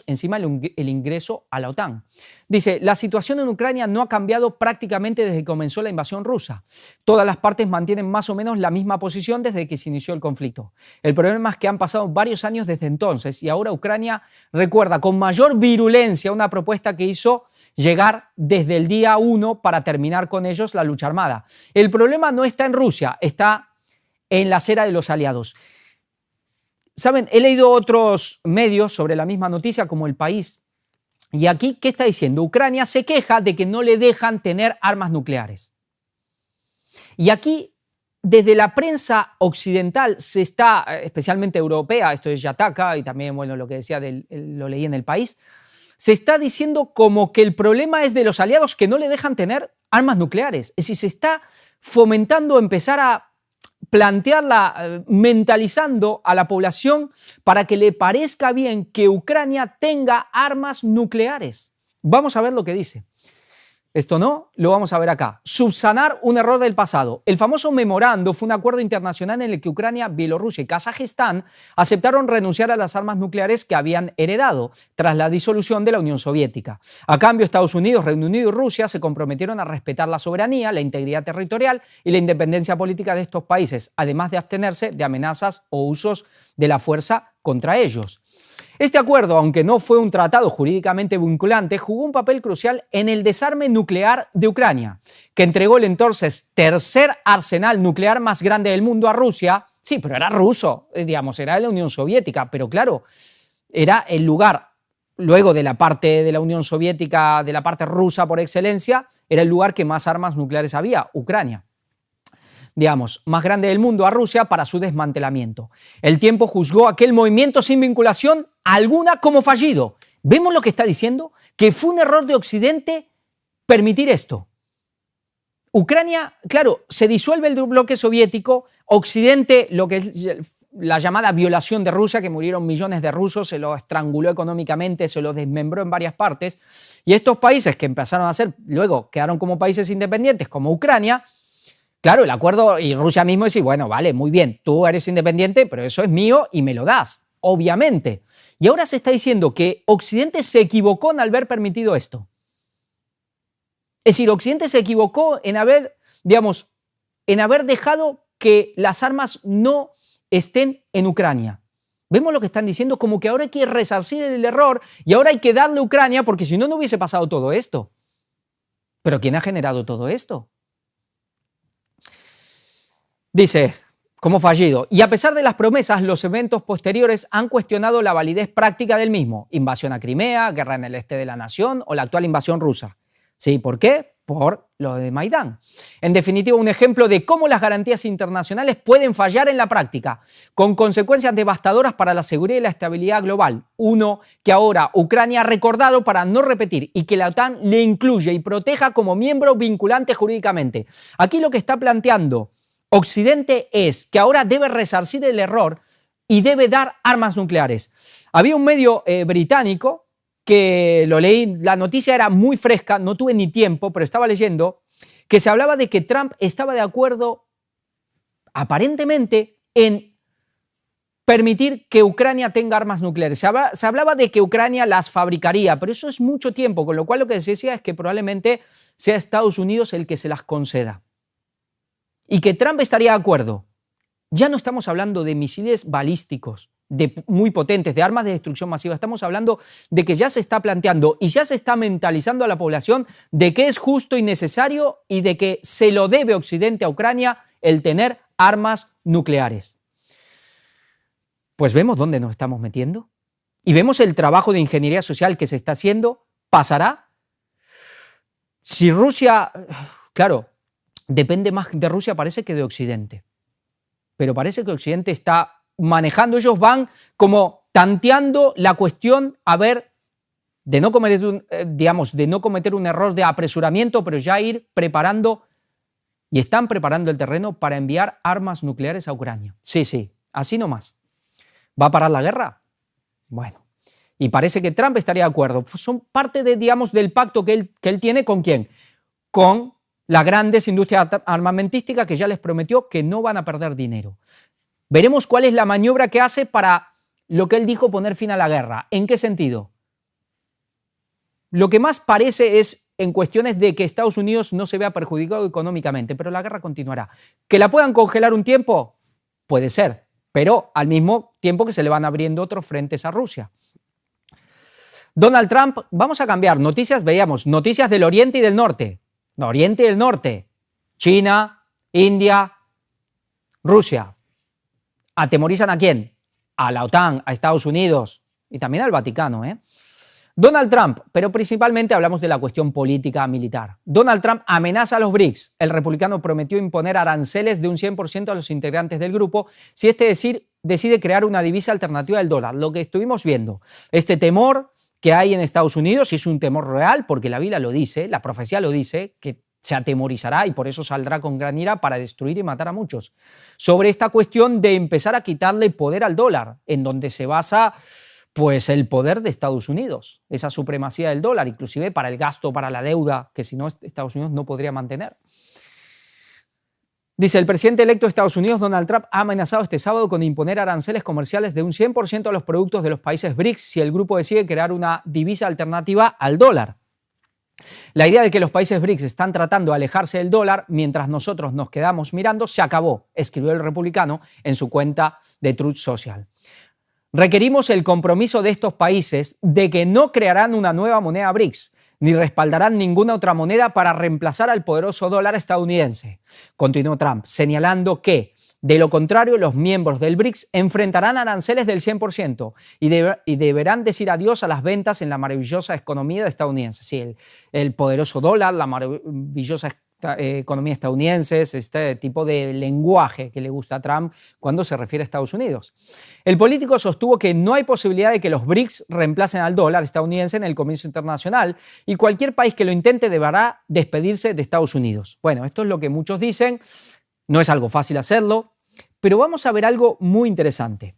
encima el ingreso a la OTAN. Dice, la situación en Ucrania no ha cambiado prácticamente desde que comenzó la invasión rusa. Todas las partes mantienen más o menos la misma posición desde que se inició el conflicto. El problema es que han pasado varios años desde entonces y ahora Ucrania recuerda con mayor virulencia una propuesta que hizo llegar desde el día 1 para terminar con ellos la lucha armada. El problema no está en Rusia, está en la acera de los aliados. Saben, he leído otros medios sobre la misma noticia, como El País, y aquí, ¿qué está diciendo? Ucrania se queja de que no le dejan tener armas nucleares. Y aquí, desde la prensa occidental, se está, especialmente europea, esto es Yataka, y también, bueno, lo que decía, lo leí en El País, se está diciendo como que el problema es de los aliados que no le dejan tener armas nucleares. Es decir, se está fomentando empezar a plantearla, mentalizando a la población para que le parezca bien que Ucrania tenga armas nucleares. Vamos a ver lo que dice. Esto no, lo vamos a ver acá. Subsanar un error del pasado. El famoso memorando fue un acuerdo internacional en el que Ucrania, Bielorrusia y Kazajistán aceptaron renunciar a las armas nucleares que habían heredado tras la disolución de la Unión Soviética. A cambio, Estados Unidos, Reino Unido y Rusia se comprometieron a respetar la soberanía, la integridad territorial y la independencia política de estos países, además de abstenerse de amenazas o usos de la fuerza contra ellos. Este acuerdo, aunque no fue un tratado jurídicamente vinculante, jugó un papel crucial en el desarme nuclear de Ucrania, que entregó el entonces tercer arsenal nuclear más grande del mundo a Rusia. Sí, pero era ruso, digamos, era de la Unión Soviética, pero claro, era el lugar, luego de la parte de la Unión Soviética, de la parte rusa por excelencia, era el lugar que más armas nucleares había, Ucrania. Digamos, más grande del mundo a Rusia para su desmantelamiento. El tiempo juzgó aquel movimiento sin vinculación alguna como fallido. ¿Vemos lo que está diciendo? Que fue un error de Occidente permitir esto. Ucrania, claro, se disuelve el bloque soviético, Occidente, lo que es la llamada violación de Rusia, que murieron millones de rusos, se lo estranguló económicamente, se lo desmembró en varias partes, y estos países que empezaron a ser, luego quedaron como países independientes, como Ucrania. Claro, el acuerdo, y Rusia mismo dice, bueno, vale, muy bien, tú eres independiente, pero eso es mío y me lo das, obviamente. Y ahora se está diciendo que Occidente se equivocó en haber permitido esto. Es decir, Occidente se equivocó en haber, digamos, en haber dejado que las armas no estén en Ucrania. Vemos lo que están diciendo, como que ahora hay que resarcir el error y ahora hay que darle a Ucrania porque si no, no hubiese pasado todo esto. Pero ¿quién ha generado todo esto? Dice, como fallido, y a pesar de las promesas, los eventos posteriores han cuestionado la validez práctica del mismo. Invasión a Crimea, guerra en el este de la nación o la actual invasión rusa. ¿Sí? ¿Por qué? Por lo de Maidán. En definitiva, un ejemplo de cómo las garantías internacionales pueden fallar en la práctica, con consecuencias devastadoras para la seguridad y la estabilidad global. Uno que ahora Ucrania ha recordado para no repetir y que la OTAN le incluye y proteja como miembro vinculante jurídicamente. Aquí lo que está planteando Occidente es que ahora debe resarcir el error y debe dar armas nucleares. Había un medio británico que lo leí, la noticia era muy fresca, no tuve ni tiempo, pero estaba leyendo, que se hablaba de que Trump estaba de acuerdo, aparentemente, en permitir que Ucrania tenga armas nucleares. Se hablaba de que Ucrania las fabricaría, pero eso es mucho tiempo, con lo cual lo que se decía es que probablemente sea Estados Unidos el que se las conceda. Y que Trump estaría de acuerdo. Ya no estamos hablando de misiles balísticos, muy potentes, de armas de destrucción masiva. Estamos hablando de que ya se está planteando y ya se está mentalizando a la población de que es justo y necesario y de que se lo debe Occidente a Ucrania el tener armas nucleares. Pues vemos dónde nos estamos metiendo y vemos el trabajo de ingeniería social que se está haciendo. ¿Pasará? Si Rusia, claro, depende más de Rusia, parece que de Occidente. Pero parece que Occidente está manejando, ellos van como tanteando la cuestión a ver, de no cometer un error de apresuramiento, pero ya ir preparando y están preparando el terreno para enviar armas nucleares a Ucrania. Sí, sí, así nomás. ¿Va a parar la guerra? Bueno, y parece que Trump estaría de acuerdo. Pues son parte de, del pacto que él tiene ¿con quién? Con las grandes industrias armamentísticas que ya les prometió que no van a perder dinero. Veremos cuál es la maniobra que hace para lo que él dijo poner fin a la guerra. ¿En qué sentido? Lo que más parece es en cuestiones de que Estados Unidos no se vea perjudicado económicamente, pero la guerra continuará. ¿Que la puedan congelar un tiempo? Puede ser, pero al mismo tiempo que se le van abriendo otros frentes a Rusia. Donald Trump, vamos a cambiar noticias, veíamos noticias del Oriente y del Norte. Oriente y el Norte, China, India, Rusia. ¿Atemorizan a quién? A la OTAN, a Estados Unidos y también al Vaticano. Donald Trump, pero principalmente hablamos de la cuestión política militar. Donald Trump amenaza a los BRICS. El republicano prometió imponer aranceles de un 100% a los integrantes del grupo si decide crear una divisa alternativa al dólar. Lo que estuvimos viendo, este temor que hay en Estados Unidos, y es un temor real porque la Biblia lo dice, la profecía lo dice, que se atemorizará y por eso saldrá con gran ira para destruir y matar a muchos. Sobre esta cuestión de empezar a quitarle poder al dólar, en donde se basa Pues el poder de Estados Unidos, esa supremacía del dólar, inclusive para el gasto, para la deuda, que si no Estados Unidos no podría mantener. Dice, el presidente electo de Estados Unidos, Donald Trump, ha amenazado este sábado con imponer aranceles comerciales de un 100% a los productos de los países BRICS si el grupo decide crear una divisa alternativa al dólar. La idea de que los países BRICS están tratando de alejarse del dólar mientras nosotros nos quedamos mirando se acabó, escribió el republicano en su cuenta de Truth Social. Requerimos el compromiso de estos países de que no crearán una nueva moneda BRICS, ni respaldarán ninguna otra moneda para reemplazar al poderoso dólar estadounidense, continuó Trump, señalando que, de lo contrario, los miembros del BRICS enfrentarán aranceles del 100% y deberán decir adiós a las ventas en la maravillosa economía estadounidense. Sí, el poderoso dólar, la maravillosa economía estadounidense, es este tipo de lenguaje que le gusta a Trump cuando se refiere a Estados Unidos. El político sostuvo que no hay posibilidad de que los BRICS reemplacen al dólar estadounidense en el comercio internacional y cualquier país que lo intente deberá despedirse de Estados Unidos. Bueno, esto es lo que muchos dicen, no es algo fácil hacerlo, pero vamos a ver algo muy interesante.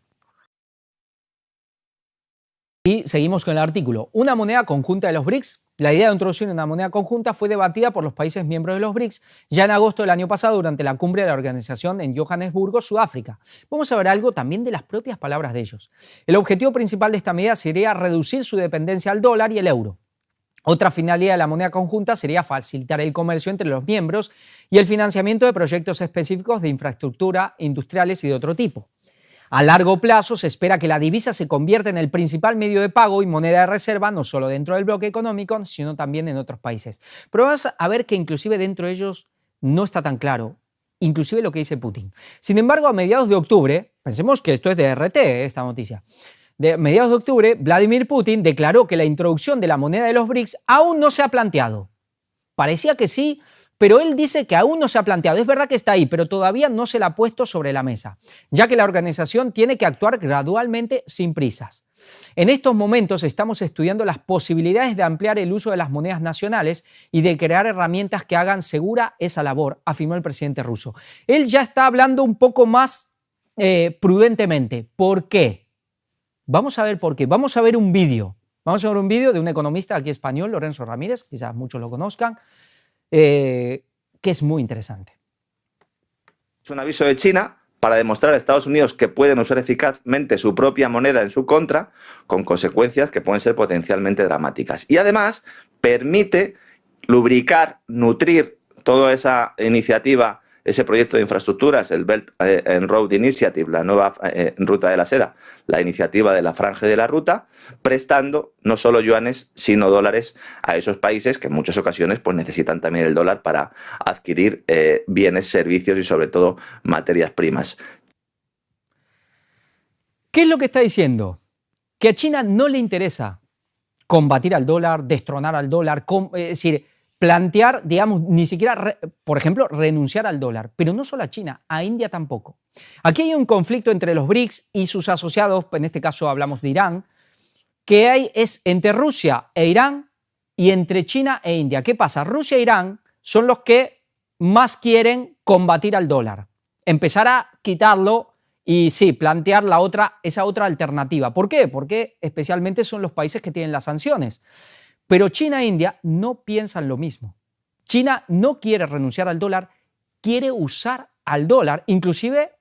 Y seguimos con el artículo. Una moneda conjunta de los BRICS. La idea de introducir una moneda conjunta fue debatida por los países miembros de los BRICS ya en agosto del año pasado durante la cumbre de la organización en Johannesburgo, Sudáfrica. Vamos a ver algo también de las propias palabras de ellos. El objetivo principal de esta medida sería reducir su dependencia al dólar y el euro. Otra finalidad de la moneda conjunta sería facilitar el comercio entre los miembros y el financiamiento de proyectos específicos de infraestructura, industriales y de otro tipo. A largo plazo se espera que la divisa se convierta en el principal medio de pago y moneda de reserva, no solo dentro del bloque económico, sino también en otros países. Pero vamos a ver que inclusive dentro de ellos no está tan claro, inclusive lo que dice Putin. Sin embargo, a mediados de octubre, pensemos que esto es de RT, esta noticia, de mediados de octubre, Vladimir Putin declaró que la introducción de la moneda de los BRICS aún no se ha planteado. Parecía que sí, pero él dice que aún no se ha planteado. Es verdad que está ahí, pero todavía no se la ha puesto sobre la mesa, ya que la organización tiene que actuar gradualmente sin prisas. En estos momentos estamos estudiando las posibilidades de ampliar el uso de las monedas nacionales y de crear herramientas que hagan segura esa labor, afirmó el presidente ruso. Él ya está hablando un poco más prudentemente. ¿Por qué? Vamos a ver por qué. Vamos a ver un vídeo. Vamos a ver un vídeo de un economista aquí español, Lorenzo Ramírez, quizás muchos lo conozcan, que es muy interesante. Es un aviso de China para demostrar a Estados Unidos que pueden usar eficazmente su propia moneda en su contra, con consecuencias que pueden ser potencialmente dramáticas. Y además permite lubricar, nutrir toda esa iniciativa, ese proyecto de infraestructuras, el Belt and Road Initiative, la nueva ruta de la seda, la iniciativa de la franja de la ruta, prestando no solo yuanes, sino dólares a esos países que en muchas ocasiones pues, necesitan también el dólar para adquirir bienes, servicios y sobre todo materias primas. ¿Qué es lo que está diciendo? Que a China no le interesa combatir al dólar, destronar al dólar, es decir, plantear, digamos, ni siquiera, por ejemplo, renunciar al dólar. Pero no solo a China, a India tampoco. Aquí hay un conflicto entre los BRICS y sus asociados, en este caso hablamos de Irán, que es entre Rusia e Irán y entre China e India. ¿Qué pasa? Rusia e Irán son los que más quieren combatir al dólar. Empezar a quitarlo y sí, plantear esa otra alternativa. ¿Por qué? Porque especialmente son los países que tienen las sanciones. Pero China e India no piensan lo mismo. China no quiere renunciar al dólar, quiere usar al dólar, inclusive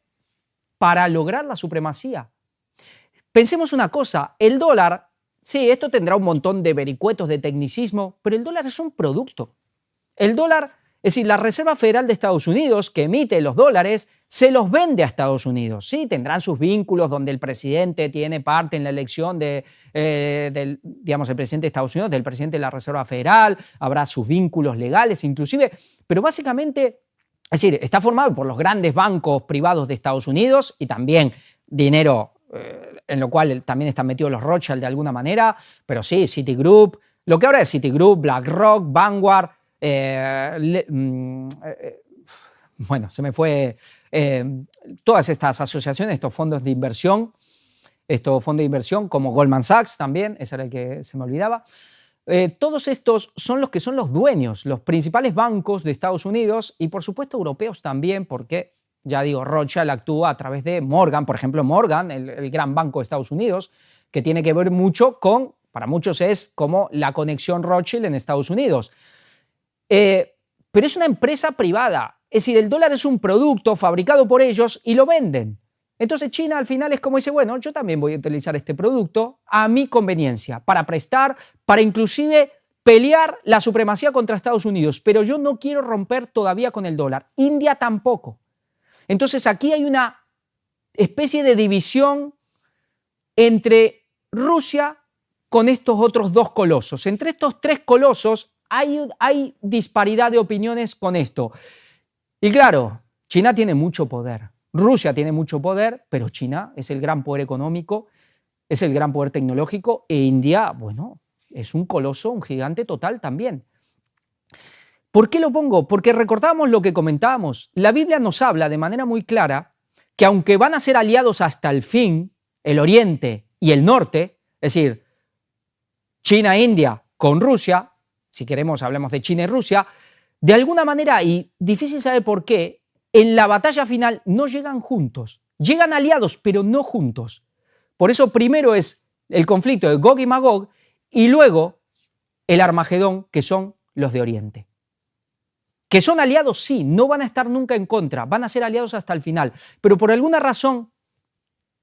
para lograr la supremacía. Pensemos una cosa, el dólar, sí, esto tendrá un montón de vericuetos, de tecnicismo, pero el dólar es un producto. El dólar, es decir, la Reserva Federal de Estados Unidos, que emite los dólares, se los vende a Estados Unidos. Sí, tendrán sus vínculos donde el presidente tiene parte en la elección del presidente de Estados Unidos, del presidente de la Reserva Federal, habrá sus vínculos legales inclusive, pero básicamente, es decir, está formado por los grandes bancos privados de Estados Unidos y también dinero en lo cual también están metidos los Rothschild de alguna manera, pero sí, Citigroup, lo que ahora es Citigroup, BlackRock, Vanguard, bueno, se me fue, todas estas asociaciones, estos fondos de inversión como Goldman Sachs también, ese era el que se me olvidaba. Todos estos son los que son los dueños, los principales bancos de Estados Unidos y por supuesto europeos también, porque ya digo, Rothschild actúa a través de Morgan, por ejemplo Morgan, el gran banco de Estados Unidos, que tiene que ver mucho con, para muchos es como la conexión Rothschild en Estados Unidos. Pero es una empresa privada, es decir, el dólar es un producto fabricado por ellos y lo venden. Entonces China al final es como dice, bueno, yo también voy a utilizar este producto a mi conveniencia, para prestar, para inclusive pelear la supremacía contra Estados Unidos, pero yo no quiero romper todavía con el dólar. India tampoco. Entonces aquí hay una especie de división entre Rusia con estos otros dos colosos. Entre estos tres colosos hay disparidad de opiniones con esto. Y claro, China tiene mucho poder. Rusia tiene mucho poder, pero China es el gran poder económico, es el gran poder tecnológico, e India, bueno, es un coloso, un gigante total también. ¿Por qué lo pongo? Porque recordamos lo que comentábamos. La Biblia nos habla de manera muy clara que aunque van a ser aliados hasta el fin, el Oriente y el Norte, es decir, China e India con Rusia, si queremos hablemos de China y Rusia, de alguna manera, y difícil saber por qué, en la batalla final no llegan juntos. Llegan aliados, pero no juntos. Por eso primero es el conflicto de Gog y Magog y luego el Armagedón, que son los de Oriente. Que son aliados, sí, no van a estar nunca en contra, van a ser aliados hasta el final. Pero por alguna razón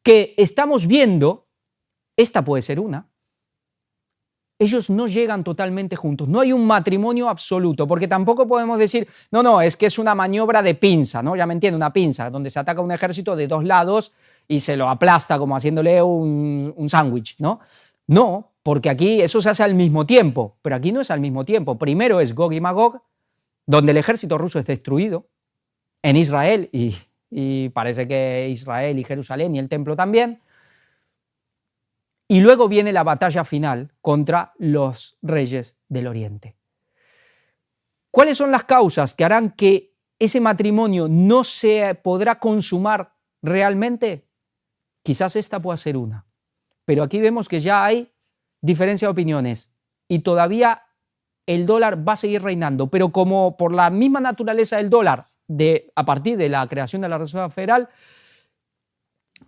que estamos viendo, esta puede ser una, ellos no llegan totalmente juntos, no hay un matrimonio absoluto, porque tampoco podemos decir, no, es que es una maniobra de pinza, ¿no? Ya me entiende, una pinza, donde se ataca un ejército de dos lados y se lo aplasta como haciéndole un sándwich, ¿no? No, porque aquí eso se hace al mismo tiempo, pero aquí no es al mismo tiempo. Primero es Gog y Magog, donde el ejército ruso es destruido, en Israel, y parece que Israel y Jerusalén y el templo también. Y luego viene la batalla final contra los reyes del Oriente. ¿Cuáles son las causas que harán que ese matrimonio no se podrá consumar realmente? Quizás esta pueda ser una. Pero aquí vemos que ya hay diferencia de opiniones y todavía el dólar va a seguir reinando. Pero como por la misma naturaleza del dólar, a partir de la creación de la Reserva Federal,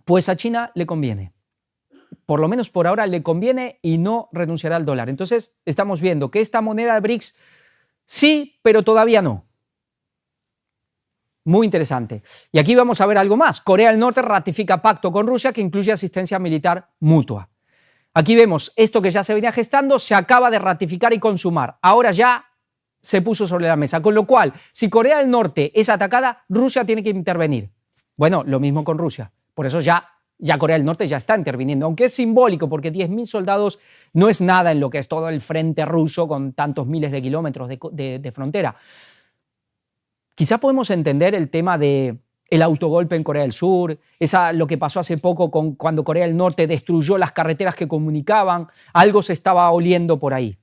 pues a China le conviene. Por lo menos por ahora le conviene y no renunciará al dólar. Entonces estamos viendo que esta moneda de BRICS sí, pero todavía no. Muy interesante. Y aquí vamos a ver algo más. Corea del Norte ratifica pacto con Rusia que incluye asistencia militar mutua. Aquí vemos esto que ya se venía gestando, se acaba de ratificar y consumar. Ahora ya se puso sobre la mesa. Con lo cual, si Corea del Norte es atacada, Rusia tiene que intervenir. Bueno, lo mismo con Rusia. Por eso ya Corea del Norte ya está interviniendo, aunque es simbólico, porque 10.000 soldados no es nada en lo que es todo el frente ruso con tantos miles de kilómetros de frontera. Quizá podemos entender el tema del autogolpe en Corea del Sur, lo que pasó hace poco cuando Corea del Norte destruyó las carreteras que comunicaban, algo se estaba oliendo por ahí.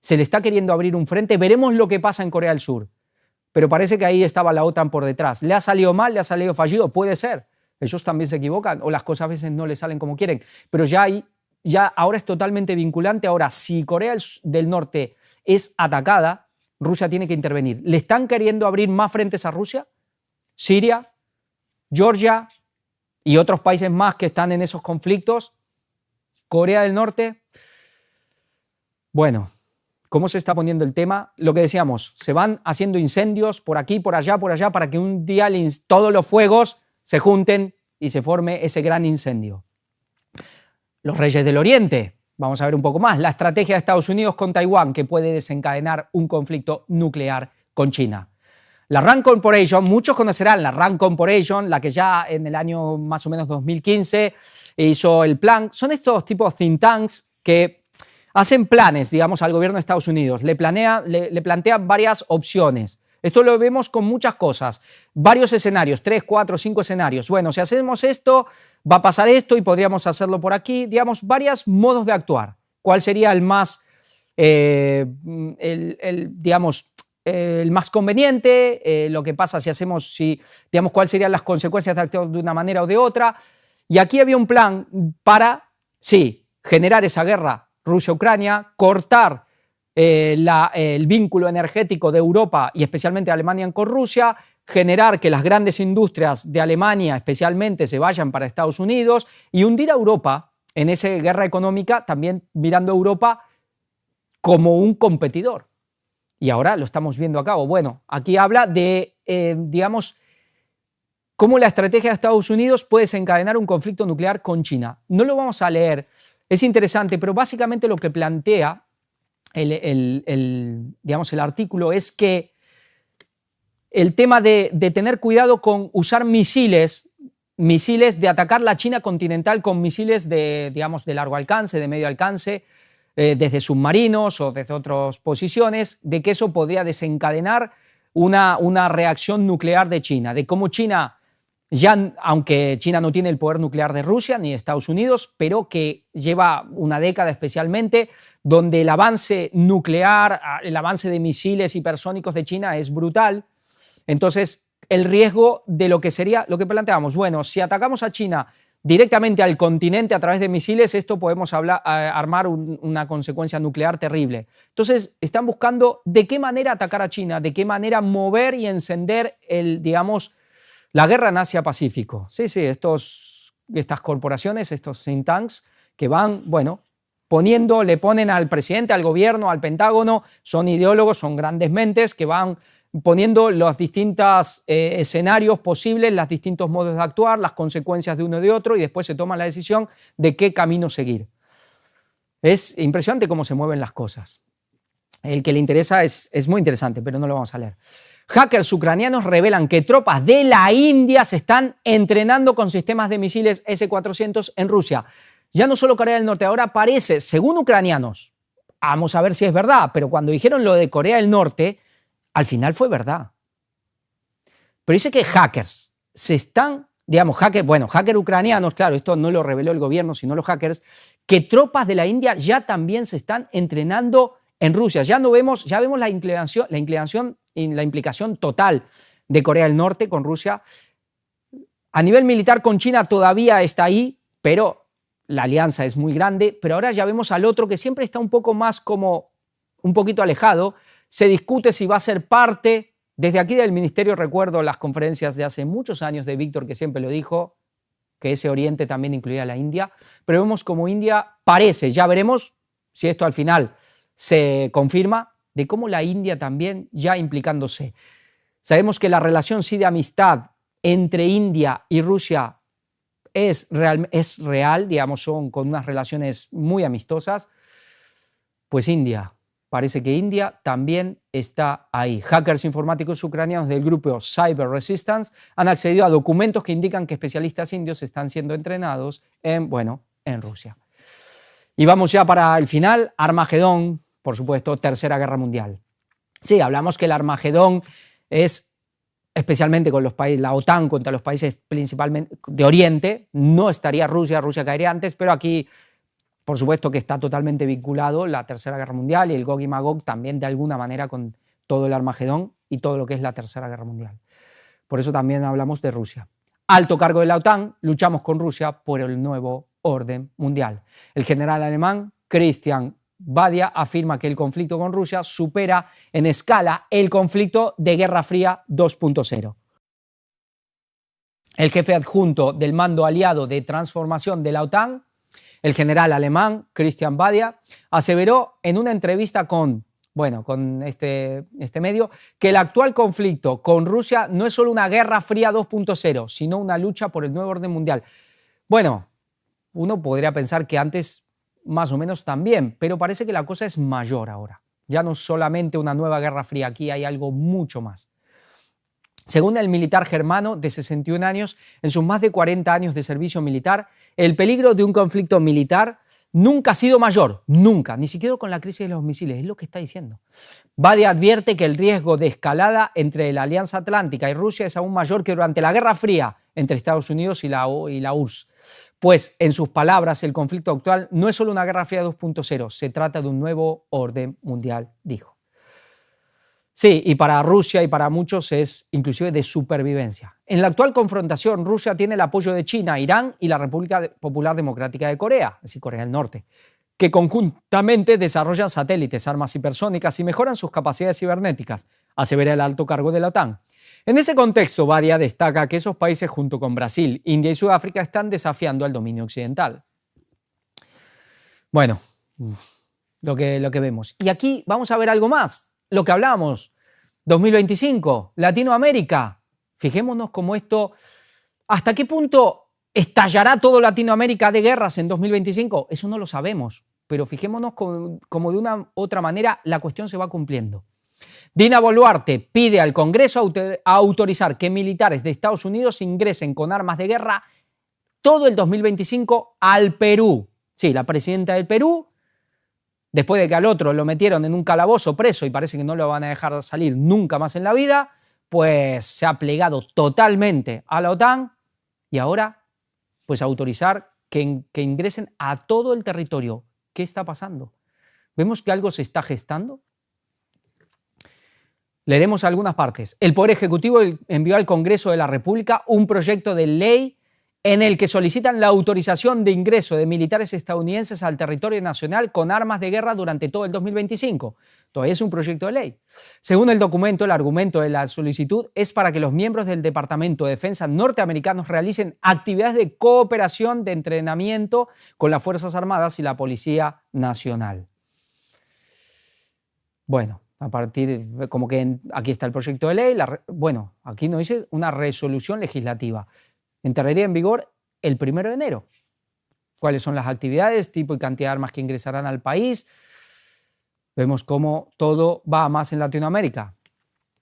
Se le está queriendo abrir un frente, veremos lo que pasa en Corea del Sur, pero parece que ahí estaba la OTAN por detrás. ¿Le ha salido mal? ¿Le ha salido fallido? Puede ser. Ellos también se equivocan o las cosas a veces no les salen como quieren, pero ya ahora es totalmente vinculante. Ahora, si Corea del Norte es atacada, Rusia tiene que intervenir. ¿Le están queriendo abrir más frentes a Rusia? Siria, Georgia y otros países más que están en esos conflictos. Corea del Norte, bueno, ¿cómo se está poniendo el tema? Lo que decíamos, se van haciendo incendios por aquí, por allá, para que un día todos los fuegos se junten y se forme ese gran incendio. Los reyes del Oriente, vamos a ver un poco más, la estrategia de Estados Unidos con Taiwán que puede desencadenar un conflicto nuclear con China. La Rand Corporation, muchos conocerán la Rand Corporation, la que ya en el año más o menos 2015 hizo el plan. Son estos tipos think tanks que hacen planes, digamos, al gobierno de Estados Unidos. Le plantean varias opciones. Esto lo vemos con muchas cosas, varios escenarios, 3, 4, 5 escenarios. Bueno, si hacemos esto, va a pasar esto y podríamos hacerlo por aquí. Digamos, varios modos de actuar. ¿Cuál sería el más, el más conveniente? Lo que pasa digamos, cuáles serían las consecuencias de actuar de una manera o de otra. Y aquí había un plan para, sí, generar esa guerra Rusia-Ucrania, cortar el vínculo energético de Europa y especialmente de Alemania con Rusia, generar que las grandes industrias de Alemania especialmente se vayan para Estados Unidos y hundir a Europa en esa guerra económica, también mirando a Europa como un competidor. Y ahora lo estamos viendo a cabo. Bueno, aquí habla de, digamos, cómo la estrategia de Estados Unidos puede desencadenar un conflicto nuclear con China. No lo vamos a leer, es interesante, pero básicamente lo que plantea digamos, el artículo es que el tema de tener cuidado con usar misiles de atacar la China continental con misiles de, digamos, de largo alcance, de medio alcance, desde submarinos o desde otras posiciones, de que eso podría desencadenar una reacción nuclear de China, de cómo China, ya, aunque China no tiene el poder nuclear de Rusia ni de Estados Unidos, pero que lleva una década especialmente donde el avance nuclear, el avance de misiles hipersónicos de China es brutal. Entonces, el riesgo de lo que sería, lo que planteamos, bueno, si atacamos a China directamente al continente a través de misiles, esto podemos armar una consecuencia nuclear terrible. Entonces, están buscando de qué manera atacar a China, de qué manera mover y encender digamos, la guerra en Asia-Pacífico. Sí, estas corporaciones, estos think tanks que van, bueno, le ponen al presidente, al gobierno, al Pentágono, son ideólogos, son grandes mentes que van poniendo los distintos escenarios posibles, los distintos modos de actuar, las consecuencias de uno y de otro, y después se toma la decisión de qué camino seguir. Es impresionante cómo se mueven las cosas. El que le interesa es muy interesante, pero no lo vamos a leer. Hackers ucranianos revelan que tropas de la India se están entrenando con sistemas de misiles S-400 en Rusia. Ya no solo Corea del Norte, ahora parece, según ucranianos, vamos a ver si es verdad, pero cuando dijeron lo de Corea del Norte, al final fue verdad. Pero dice que hackers se están, digamos, hackers ucranianos, claro, esto no lo reveló el gobierno, sino los hackers, que tropas de la India ya también se están entrenando en Rusia. Ya vemos la implicación total de Corea del Norte con Rusia. A nivel militar con China todavía está ahí, pero la alianza es muy grande. Pero ahora ya vemos al otro que siempre está un poco más como un poquito alejado. Se discute si va a ser parte. Desde aquí del Ministerio recuerdo las conferencias de hace muchos años de Víctor, que siempre lo dijo, que ese Oriente también incluía a la India. Pero vemos como India parece, ya veremos si esto al final se confirma, de cómo la India también ya implicándose. Sabemos que la relación sí de amistad entre India y Rusia es real, digamos, son con unas relaciones muy amistosas. Pues parece que India también está ahí. Hackers informáticos ucranianos del grupo Cyber Resistance han accedido a documentos que indican que especialistas indios están siendo entrenados en Rusia. Y vamos ya para el final, Armagedón, por supuesto, Tercera Guerra Mundial. Sí, hablamos que el Armagedón es especialmente con los países, la OTAN contra los países principalmente de Oriente, no estaría Rusia caería antes, pero aquí por supuesto que está totalmente vinculado la Tercera Guerra Mundial y el Gog y Magog también de alguna manera con todo el Armagedón y todo lo que es la Tercera Guerra Mundial. Por eso también hablamos de Rusia. Alto cargo de la OTAN, luchamos con Rusia por el nuevo orden mundial. El general alemán Christian Badia afirma que el conflicto con Rusia supera en escala el conflicto de Guerra Fría 2.0. El jefe adjunto del mando aliado de transformación de la OTAN, el general alemán Christian Badia, aseveró en una entrevista con este medio que el actual conflicto con Rusia no es solo una Guerra Fría 2.0, sino una lucha por el nuevo orden mundial. Bueno, uno podría pensar que antes más o menos también, pero parece que la cosa es mayor ahora. Ya no solamente una nueva Guerra Fría, aquí hay algo mucho más. Según el militar germano de 61 años, en sus más de 40 años de servicio militar, el peligro de un conflicto militar nunca ha sido mayor, nunca, ni siquiera con la crisis de los misiles, es lo que está diciendo. Badia advierte que el riesgo de escalada entre la Alianza Atlántica y Rusia es aún mayor que durante la Guerra Fría entre Estados Unidos y la URSS. Pues, en sus palabras, el conflicto actual no es solo una Guerra Fría 2.0, se trata de un nuevo orden mundial, dijo. Sí, y para Rusia y para muchos es inclusive de supervivencia. En la actual confrontación, Rusia tiene el apoyo de China, Irán y la República Popular Democrática de Corea, es decir, Corea del Norte, que conjuntamente desarrollan satélites, armas hipersónicas y mejoran sus capacidades cibernéticas, asevera el alto cargo de la OTAN. En ese contexto, Badia destaca que esos países, junto con Brasil, India y Sudáfrica, están desafiando al dominio occidental. Bueno, lo que vemos. Y aquí vamos a ver algo más, lo que hablábamos, 2025, Latinoamérica. Fijémonos cómo esto, ¿hasta qué punto estallará todo Latinoamérica de guerras en 2025? Eso no lo sabemos, pero fijémonos como de una u otra manera la cuestión se va cumpliendo. Dina Boluarte pide al Congreso autorizar que militares de Estados Unidos ingresen con armas de guerra todo el 2025 al Perú. Sí, la presidenta del Perú, después de que al otro lo metieron en un calabozo preso y parece que no lo van a dejar salir nunca más en la vida, pues se ha plegado totalmente a la OTAN y ahora pues autorizar que ingresen a todo el territorio. ¿Qué está pasando? ¿Vemos que algo se está gestando? Leeremos algunas partes. El Poder Ejecutivo envió al Congreso de la República un proyecto de ley en el que solicitan la autorización de ingreso de militares estadounidenses al territorio nacional con armas de guerra durante todo el 2025. Todavía es un proyecto de ley. Según el documento, el argumento de la solicitud es para que los miembros del Departamento de Defensa norteamericanos realicen actividades de cooperación de entrenamiento con las Fuerzas Armadas y la Policía Nacional. Bueno, a partir, como que aquí está el proyecto de ley, bueno, aquí nos dice una resolución legislativa. Entraría en vigor el 1 de enero. ¿Cuáles son las actividades, tipo y cantidad de armas que ingresarán al país? Vemos cómo todo va a más en Latinoamérica.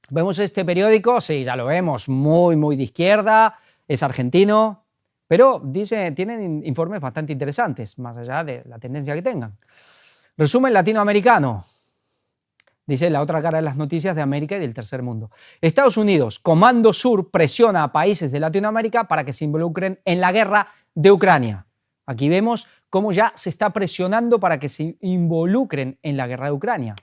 ¿Vemos este periódico? Sí, ya lo vemos, muy de izquierda, es argentino, pero tienen informes bastante interesantes, más allá de la tendencia que tengan. Resumen latinoamericano. Dice la otra cara de las noticias de América y del tercer mundo. Estados Unidos, Comando Sur, presiona a países de Latinoamérica para que se involucren en la guerra de Ucrania. Aquí vemos cómo ya se está presionando para que se involucren en la guerra de Ucrania.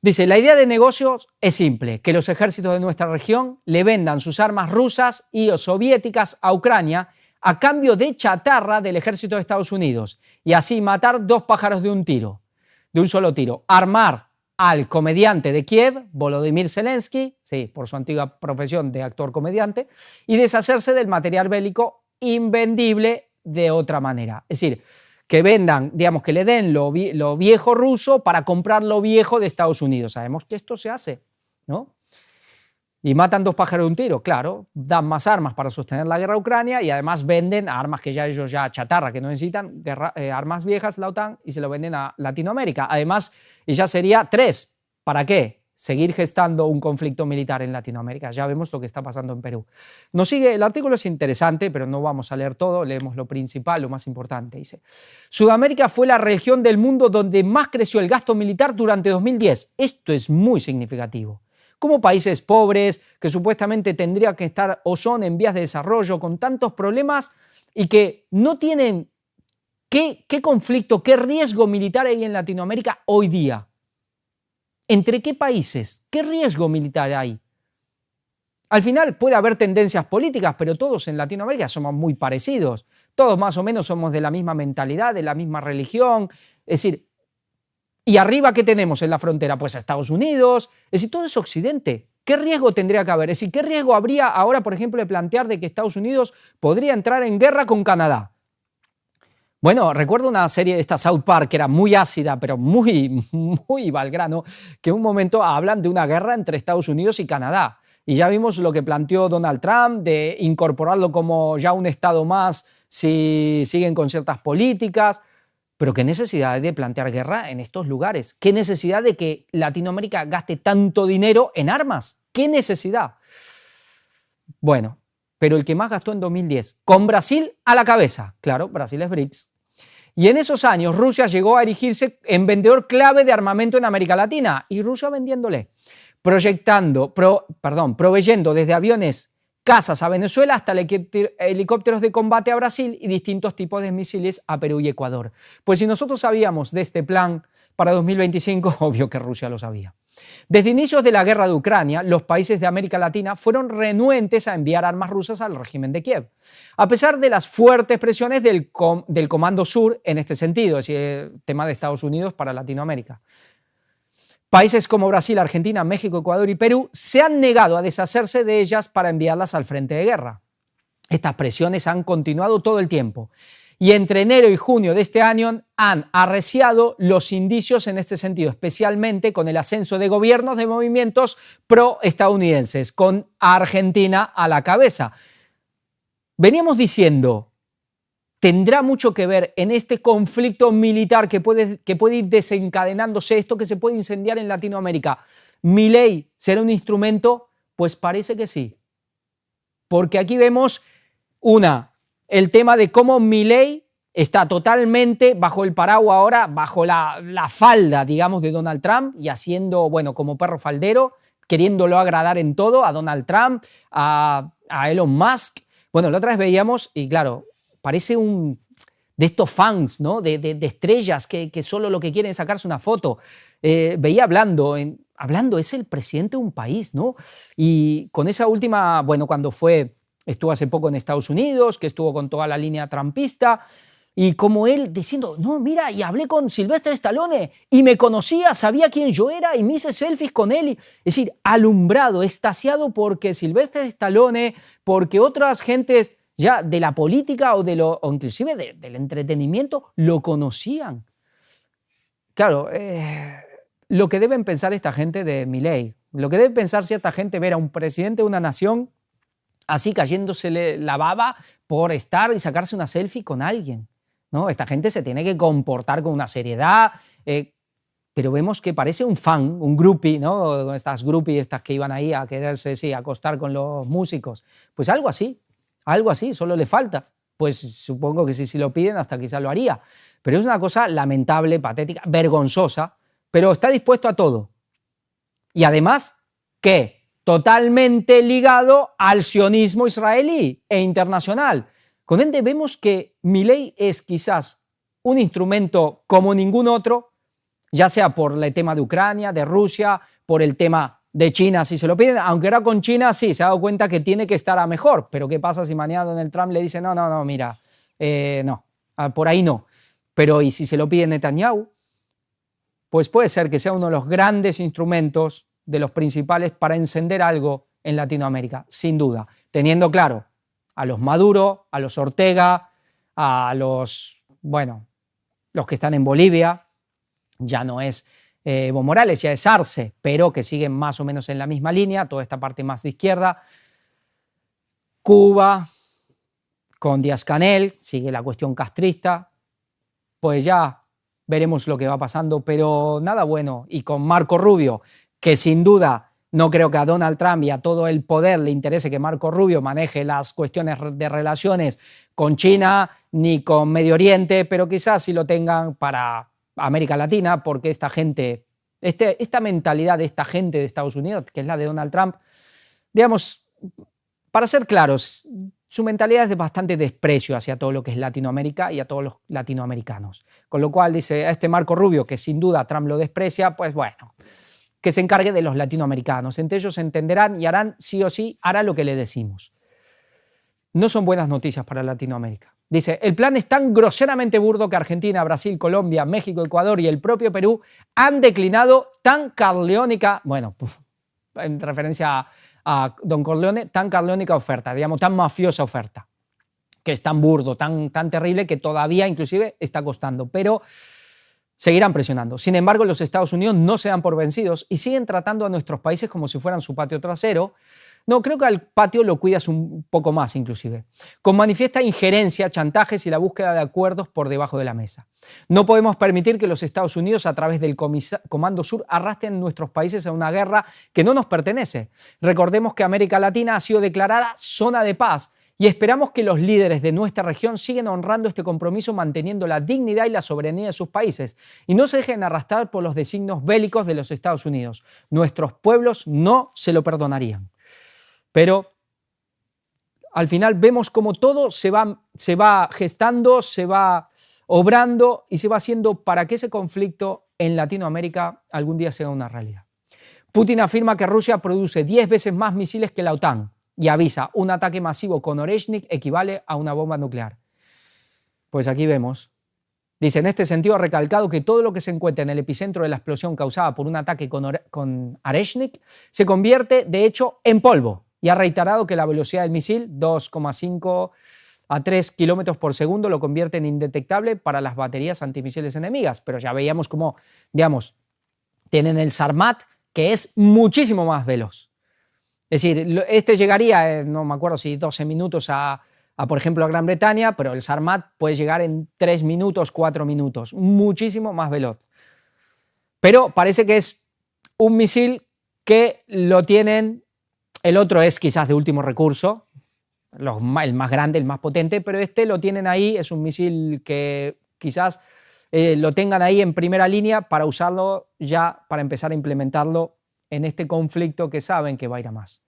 Dice, la idea de negocios es simple, que los ejércitos de nuestra región le vendan sus armas rusas y soviéticas a Ucrania a cambio de chatarra del ejército de Estados Unidos y así matar dos pájaros de un solo tiro, armar al comediante de Kiev, Volodymyr Zelensky, sí, por su antigua profesión de actor-comediante, y deshacerse del material bélico invendible de otra manera. Es decir, que vendan, digamos, que le den lo viejo ruso para comprar lo viejo de Estados Unidos. Sabemos que esto se hace, ¿no? Y matan dos pájaros de un tiro, claro, dan más armas para sostener la guerra a Ucrania y además venden armas que ya ellos chatarra, que no necesitan, armas viejas, la OTAN, y se lo venden a Latinoamérica. Además, y ya sería 3. ¿Para qué? Seguir gestando un conflicto militar en Latinoamérica. Ya vemos lo que está pasando en Perú. Nos sigue, el artículo es interesante, pero no vamos a leer todo, leemos lo principal, lo más importante. Dice, Sudamérica fue la región del mundo donde más creció el gasto militar durante 2010. Esto es muy significativo. Como países pobres, que supuestamente tendrían que estar o son en vías de desarrollo, con tantos problemas y que no tienen qué conflicto, qué riesgo militar hay en Latinoamérica hoy día. ¿Entre qué países? ¿Qué riesgo militar hay? Al final puede haber tendencias políticas, pero todos en Latinoamérica somos muy parecidos. Todos más o menos somos de la misma mentalidad, de la misma religión. Es decir, ¿y arriba qué tenemos en la frontera? Pues a Estados Unidos. Es decir, todo es Occidente. ¿Qué riesgo tendría que haber? Es decir, ¿qué riesgo habría ahora, por ejemplo, de plantear de que Estados Unidos podría entrar en guerra con Canadá? Bueno, recuerdo una serie de esta South Park que era muy ácida, pero muy al grano, que en un momento hablan de una guerra entre Estados Unidos y Canadá. Y ya vimos lo que planteó Donald Trump de incorporarlo como ya un estado más si siguen con ciertas políticas. Pero qué necesidad de plantear guerra en estos lugares. Qué necesidad de que Latinoamérica gaste tanto dinero en armas. ¿Qué necesidad? Bueno, pero el que más gastó en 2010, con Brasil a la cabeza. Claro, Brasil es BRICS. Y en esos años Rusia llegó a erigirse en vendedor clave de armamento en América Latina. Y Rusia vendiéndole, proveyendo desde aviones cazas a Venezuela hasta helicópteros de combate a Brasil y distintos tipos de misiles a Perú y Ecuador. Pues si nosotros sabíamos de este plan para 2025, obvio que Rusia lo sabía. Desde inicios de la guerra de Ucrania, los países de América Latina fueron renuentes a enviar armas rusas al régimen de Kiev, a pesar de las fuertes presiones del Comando Sur en este sentido, es decir, el tema de Estados Unidos para Latinoamérica. Países como Brasil, Argentina, México, Ecuador y Perú se han negado a deshacerse de ellas para enviarlas al frente de guerra. Estas presiones han continuado todo el tiempo. Y entre enero y junio de este año han arreciado los indicios en este sentido, especialmente con el ascenso de gobiernos de movimientos pro-estadounidenses, con Argentina a la cabeza. Veníamos diciendo, tendrá mucho que ver en este conflicto militar que puede ir desencadenándose, esto que se puede incendiar en Latinoamérica. ¿Milei será un instrumento? Pues parece que sí. Porque aquí vemos el tema de cómo Milei está totalmente bajo el paraguas ahora, bajo la falda, digamos, de Donald Trump y haciendo, bueno, como perro faldero, queriéndolo agradar en todo a Donald Trump, a Elon Musk. Bueno, la otra vez veíamos, y claro, parece de estos fans, ¿no? de estrellas que solo lo que quieren es sacarse una foto. Veía hablando, es el presidente de un país, ¿no? Y con esa última, bueno, cuando estuvo hace poco en Estados Unidos, que estuvo con toda la línea trumpista, y como él diciendo, no, mira, y hablé con Sylvester Stallone y me conocía, sabía quién yo era y me hice selfies con él. Es decir, alumbrado, extasiado porque Sylvester Stallone, porque otras gentes ya de la política o inclusive del entretenimiento lo conocían. Claro, lo que deben pensar esta gente de Milei, lo que debe pensar cierta gente ver a un presidente de una nación así cayéndosele la baba por estar y sacarse una selfie con alguien, ¿no? Esta gente se tiene que comportar con una seriedad, pero vemos que parece un fan, un groupie, ¿no? Estas groupies, estas que iban ahí a quererse, sí, acostar con los músicos. Pues algo así, solo le falta. Pues supongo que si lo piden hasta quizás lo haría. Pero es una cosa lamentable, patética, vergonzosa, pero está dispuesto a todo. Y además, ¿qué? Totalmente ligado al sionismo israelí e internacional. Con ende vemos que Milei es quizás un instrumento como ningún otro, ya sea por el tema de Ucrania, de Rusia, por el tema de China, si se lo piden, aunque ahora con China sí, se ha dado cuenta que tiene que estar a mejor, pero ¿qué pasa si mañana Donald Trump le dice, no, mira, no, por ahí no? Pero ¿y si se lo pide Netanyahu? Pues puede ser que sea uno de los grandes instrumentos de los principales para encender algo en Latinoamérica, sin duda, teniendo claro a los Maduro, a los Ortega, a los que están en Bolivia, ya no es Evo Morales, ya es Arce, pero que siguen más o menos en la misma línea, toda esta parte más de izquierda. Cuba, con Díaz-Canel, sigue la cuestión castrista, pues ya veremos lo que va pasando, pero nada bueno. Y con Marco Rubio, que sin duda no creo que a Donald Trump y a todo el poder le interese que Marco Rubio maneje las cuestiones de relaciones con China ni con Medio Oriente, pero quizás sí lo tengan para América Latina, porque esta gente, esta mentalidad de esta gente de Estados Unidos, que es la de Donald Trump, digamos, para ser claros, su mentalidad es de bastante desprecio hacia todo lo que es Latinoamérica y a todos los latinoamericanos. Con lo cual dice a este Marco Rubio, que sin duda Trump lo desprecia, pues bueno, que se encargue de los latinoamericanos. Entre ellos se entenderán y harán sí o sí, hará lo que le decimos. No son buenas noticias para Latinoamérica. Dice, el plan es tan groseramente burdo que Argentina, Brasil, Colombia, México, Ecuador y el propio Perú han declinado tan carleónica, bueno, en referencia a Don Corleone, tan carleónica oferta, digamos, tan mafiosa oferta, que es tan burdo, tan terrible que todavía inclusive está costando, pero seguirán presionando. Sin embargo, los Estados Unidos no se dan por vencidos y siguen tratando a nuestros países como si fueran su patio trasero. No, creo que al patio lo cuidas un poco más inclusive, con manifiesta injerencia, chantajes y la búsqueda de acuerdos por debajo de la mesa. No podemos permitir que los Estados Unidos, a través del Comando Sur, arrastren a nuestros países a una guerra que no nos pertenece. Recordemos que América Latina ha sido declarada zona de paz y esperamos que los líderes de nuestra región sigan honrando este compromiso, manteniendo la dignidad y la soberanía de sus países y no se dejen arrastrar por los designios bélicos de los Estados Unidos. Nuestros pueblos no se lo perdonarían. Pero al final vemos cómo todo se va gestando, se va obrando y se va haciendo para que ese conflicto en Latinoamérica algún día sea una realidad. Putin afirma que Rusia produce 10 veces más misiles que la OTAN y avisa, un ataque masivo con Oreshnik equivale a una bomba nuclear. Pues aquí vemos. Dice, en este sentido ha recalcado que todo lo que se encuentra en el epicentro de la explosión causada por un ataque con Oreshnik se convierte, de hecho, en polvo. Y ha reiterado que la velocidad del misil, 2,5 a 3 kilómetros por segundo lo convierte en indetectable para las baterías antimisiles enemigas. Pero ya veíamos cómo, digamos, tienen el Sarmat, que es muchísimo más veloz. Es decir, este llegaría, no me acuerdo si 12 minutos por ejemplo, a Gran Bretaña, pero el Sarmat puede llegar en 3 minutos, 4 minutos, muchísimo más veloz. Pero parece que es un misil que lo tienen, el otro es quizás de último recurso, el más grande, el más potente, pero este lo tienen ahí, es un misil que quizás lo tengan ahí en primera línea para usarlo ya, para empezar a implementarlo en este conflicto que saben que va a ir a más.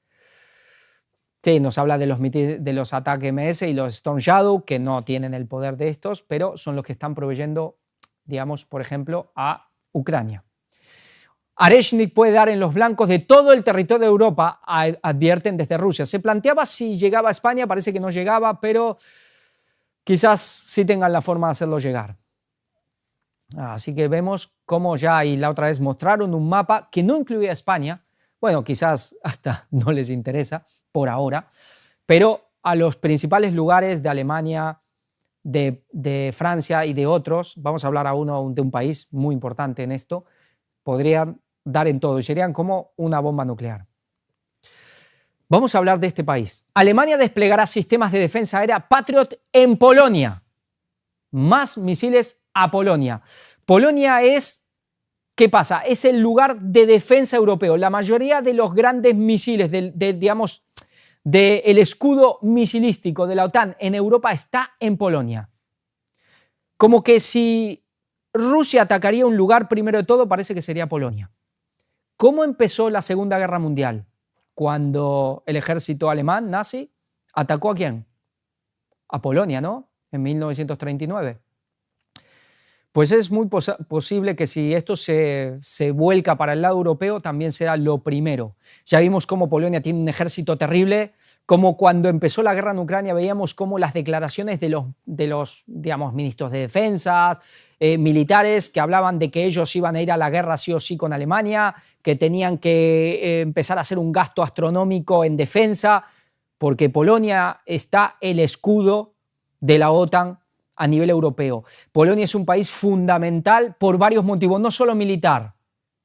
Sí, nos habla de los ataques MS y los Storm Shadow, que no tienen el poder de estos, pero son los que están proveyendo, digamos, por ejemplo, a Ucrania. Areshnik puede dar en los blancos de todo el territorio de Europa, advierten desde Rusia. Se planteaba si llegaba a España, parece que no llegaba, pero quizás sí tengan la forma de hacerlo llegar. Así que vemos cómo ya, y la otra vez mostraron un mapa que no incluía a España. Bueno, quizás hasta no les interesa por ahora, pero a los principales lugares de Alemania, de Francia y de otros, vamos a hablar de un país muy importante en esto, podrían dar en todo y serían como una bomba nuclear. Vamos a hablar de este país. Alemania desplegará sistemas de defensa aérea Patriot en Polonia. Más misiles a Polonia. Polonia es, ¿qué pasa? Es el lugar de defensa europeo. La mayoría de los grandes misiles, digamos, del escudo misilístico de la OTAN en Europa está en Polonia. Como que si Rusia atacaría un lugar, primero de todo, parece que sería Polonia. ¿Cómo empezó la Segunda Guerra Mundial? Cuando el ejército alemán nazi atacó ¿a quién? A Polonia, ¿no? En 1939. Pues es muy posible que si esto se vuelca para el lado europeo, también sea lo primero. Ya vimos cómo Polonia tiene un ejército terrible, como cuando empezó la guerra en Ucrania veíamos cómo las declaraciones de los digamos, ministros de defensa, militares, que hablaban de que ellos iban a ir a la guerra sí o sí con Alemania, que tenían que empezar a hacer un gasto astronómico en defensa, porque Polonia está el escudo de la OTAN a nivel europeo. Polonia es un país fundamental por varios motivos, no solo militar.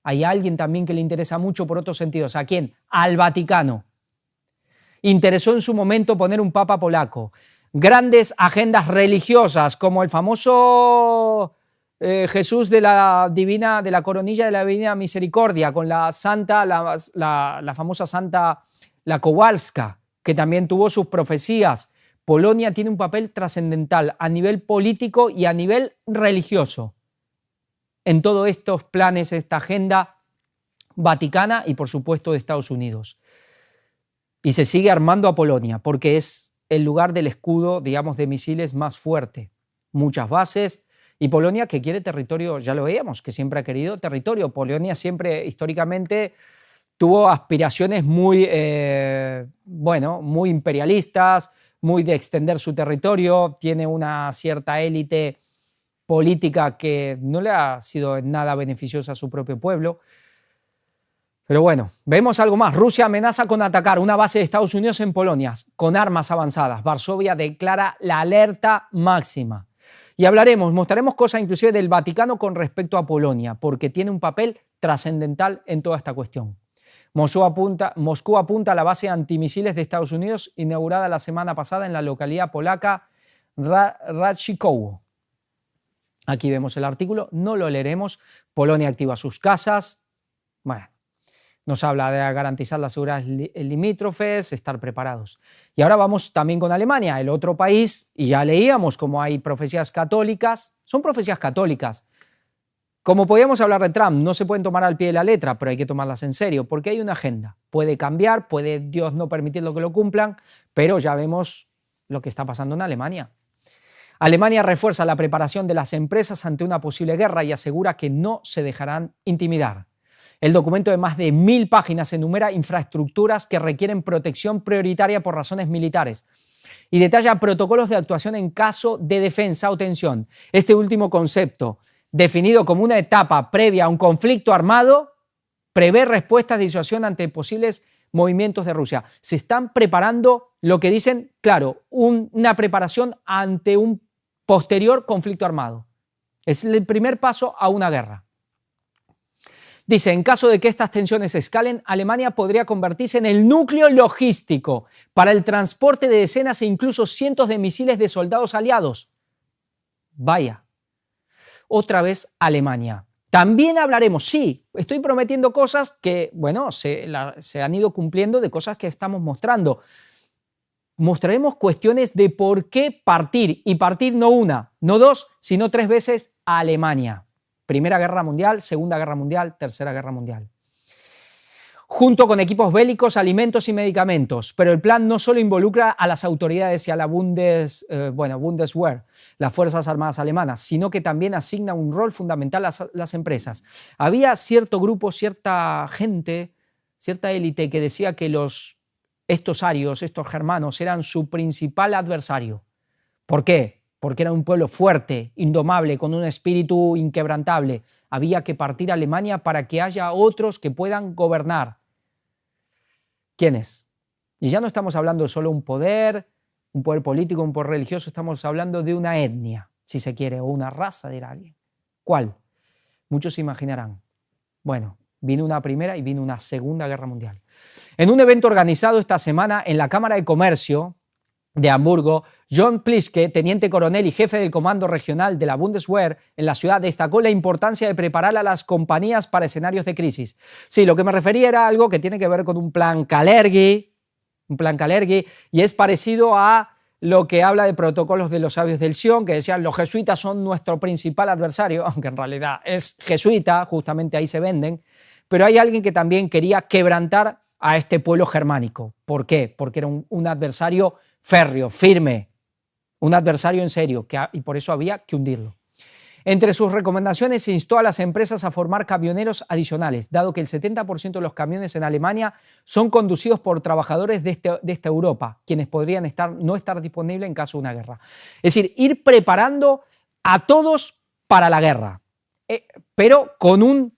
Hay alguien también que le interesa mucho por otros sentidos. ¿A quién? Al Vaticano. Interesó en su momento poner un papa polaco. Grandes agendas religiosas como el famoso Jesús de la coronilla de la Divina Misericordia con la santa, la famosa santa la Kowalska, que también tuvo sus profecías. Polonia tiene un papel trascendental a nivel político y a nivel religioso en todos estos planes, esta agenda vaticana y por supuesto de Estados Unidos. Y se sigue armando a Polonia porque es el lugar del escudo, digamos, de misiles más fuerte. Muchas bases y Polonia que quiere territorio, ya lo veíamos, que siempre ha querido territorio. Polonia siempre históricamente tuvo aspiraciones muy imperialistas, muy de extender su territorio, tiene una cierta élite política que no le ha sido nada beneficiosa a su propio pueblo. Pero bueno, vemos algo más. Rusia amenaza con atacar una base de Estados Unidos en Polonia con armas avanzadas. Varsovia declara la alerta máxima. Y mostraremos cosas inclusive del Vaticano con respecto a Polonia, porque tiene un papel trascendental en toda esta cuestión. Moscú apunta a la base antimisiles de Estados Unidos inaugurada la semana pasada en la localidad polaca Radzikowo. Aquí vemos el artículo, no lo leeremos. Polonia activa sus casas. Bueno, nos habla de garantizar las seguridad limítrofes, estar preparados. Y ahora vamos también con Alemania, el otro país, y ya leíamos cómo hay profecías católicas. Son profecías católicas. Como podíamos hablar de Trump, no se pueden tomar al pie de la letra, pero hay que tomarlas en serio, porque hay una agenda. Puede cambiar, puede Dios no permitirlo que lo cumplan, pero ya vemos lo que está pasando en Alemania. Alemania refuerza la preparación de las empresas ante una posible guerra y asegura que no se dejarán intimidar. El documento de más de 1000 páginas enumera infraestructuras que requieren protección prioritaria por razones militares y detalla protocolos de actuación en caso de defensa o tensión. Este último concepto, definido como una etapa previa a un conflicto armado, prevé respuestas de disuasión ante posibles movimientos de Rusia. Se están preparando lo que dicen, claro, una preparación ante un posterior conflicto armado. Es el primer paso a una guerra. Dice, en caso de que estas tensiones escalen, Alemania podría convertirse en el núcleo logístico para el transporte de decenas e incluso cientos de misiles de soldados aliados. Vaya, otra vez Alemania. También hablaremos, sí, estoy prometiendo cosas que, bueno, se han ido cumpliendo de cosas que estamos mostrando. Mostraremos cuestiones de por qué partir, y partir no una, no dos, sino 3 veces a Alemania. Primera Guerra Mundial, Segunda Guerra Mundial, Tercera Guerra Mundial. Junto con equipos bélicos, alimentos y medicamentos. Pero el plan no solo involucra a las autoridades y a la Bundeswehr, las Fuerzas Armadas alemanas, sino que también asigna un rol fundamental a las empresas. Había cierto grupo, cierta gente, cierta élite que decía que estos arios, estos germanos, eran su principal adversario. ¿Por qué? Porque era un pueblo fuerte, indomable, con un espíritu inquebrantable. Había que partir a Alemania para que haya otros que puedan gobernar. ¿Quiénes? Y ya no estamos hablando de solo un poder político, un poder religioso, estamos hablando de una etnia, si se quiere, o una raza, dirá alguien. ¿Cuál? Muchos se imaginarán. Bueno, vino una primera y vino una segunda guerra mundial. En un evento organizado esta semana en la Cámara de Comercio de Hamburgo, John Plischke, teniente coronel y jefe del comando regional de la Bundeswehr en la ciudad, destacó la importancia de preparar a las compañías para escenarios de crisis. Sí, lo que me refería era algo que tiene que ver con un plan Kalergi, y es parecido a lo que habla de protocolos de los sabios del Sion, que decían los jesuitas son nuestro principal adversario, aunque en realidad es jesuita, justamente ahí se venden, pero hay alguien que también quería quebrantar a este pueblo germánico. ¿Por qué? Porque era un adversario férreo, firme, un adversario en serio, y por eso había que hundirlo. Entre sus recomendaciones se instó a las empresas a formar camioneros adicionales, dado que el 70% de los camiones en Alemania son conducidos por trabajadores de esta Europa, quienes podrían no estar disponibles en caso de una guerra. Es decir, ir preparando a todos para la guerra, pero con un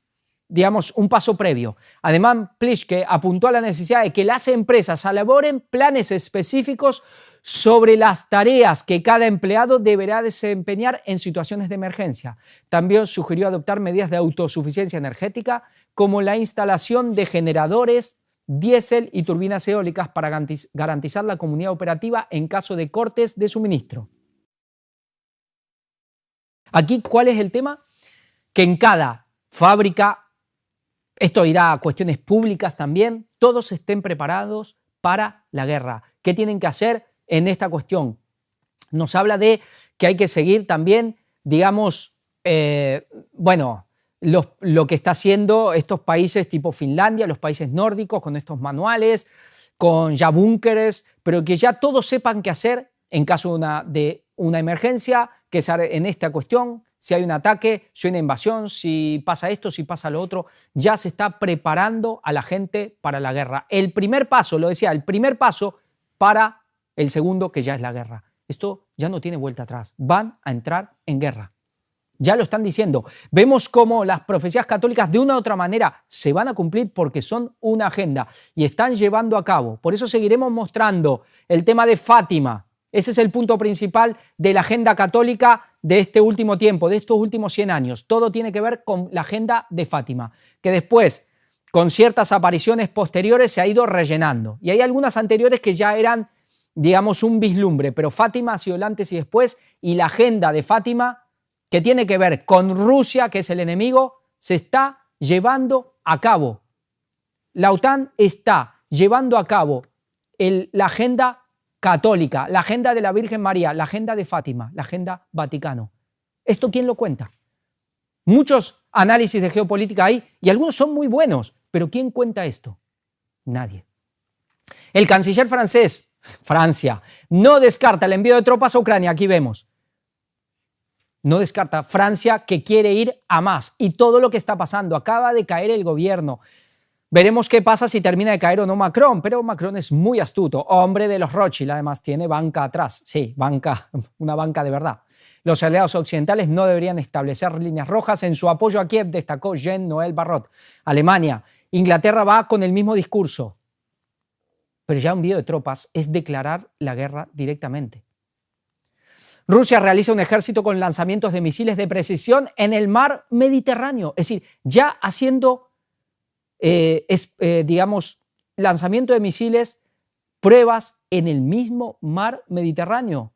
paso previo. Además, Plischke apuntó a la necesidad de que las empresas elaboren planes específicos sobre las tareas que cada empleado deberá desempeñar en situaciones de emergencia. También sugirió adoptar medidas de autosuficiencia energética, como la instalación de generadores diésel y turbinas eólicas para garantizar la comunidad operativa en caso de cortes de suministro. Aquí, ¿cuál es el tema? Que en cada fábrica, esto irá a cuestiones públicas también, todos estén preparados para la guerra. ¿Qué tienen que hacer en esta cuestión? Nos habla de que hay que seguir también, lo que está haciendo estos países tipo Finlandia, los países nórdicos, con estos manuales, con ya búnkeres, pero que ya todos sepan qué hacer en caso de una emergencia, que es en esta cuestión. Si hay un ataque, si hay una invasión, si pasa esto, si pasa lo otro, ya se está preparando a la gente para la guerra. El primer paso, lo decía, el primer paso para el segundo, que ya es la guerra. Esto ya no tiene vuelta atrás. Van a entrar en guerra. Ya lo están diciendo. Vemos cómo las profecías católicas de una u otra manera se van a cumplir porque son una agenda y están llevando a cabo. Por eso seguiremos mostrando el tema de Fátima. Ese es el punto principal de la agenda católica de este último tiempo, de estos últimos 100 años. Todo tiene que ver con la agenda de Fátima, que después, con ciertas apariciones posteriores, se ha ido rellenando. Y hay algunas anteriores que ya eran, un vislumbre, pero Fátima ha sido el antes y después, y la agenda de Fátima, que tiene que ver con Rusia, que es el enemigo, se está llevando a cabo. La OTAN está llevando a cabo la agenda católica, la agenda de la Virgen María, la agenda de Fátima, la agenda Vaticano. ¿Esto quién lo cuenta? Muchos análisis de geopolítica hay y algunos son muy buenos, pero ¿quién cuenta esto? Nadie. El canciller francés, Francia, no descarta el envío de tropas a Ucrania, aquí vemos. No descarta Francia, que quiere ir a más, y todo lo que está pasando, acaba de caer el gobierno. Veremos qué pasa si termina de caer o no Macron, pero Macron es muy astuto, hombre de los Rothschild, además tiene banca atrás, sí, una banca de verdad. Los aliados occidentales no deberían establecer líneas rojas en su apoyo a Kiev, destacó Jean-Noël Barrot. Alemania, Inglaterra va con el mismo discurso. pero ya envío de tropas es declarar la guerra directamente. Rusia realiza un ejército con lanzamientos de misiles de precisión en el mar Mediterráneo, es decir, ya haciendo, digamos, lanzamiento de misiles, pruebas en el mismo mar Mediterráneo.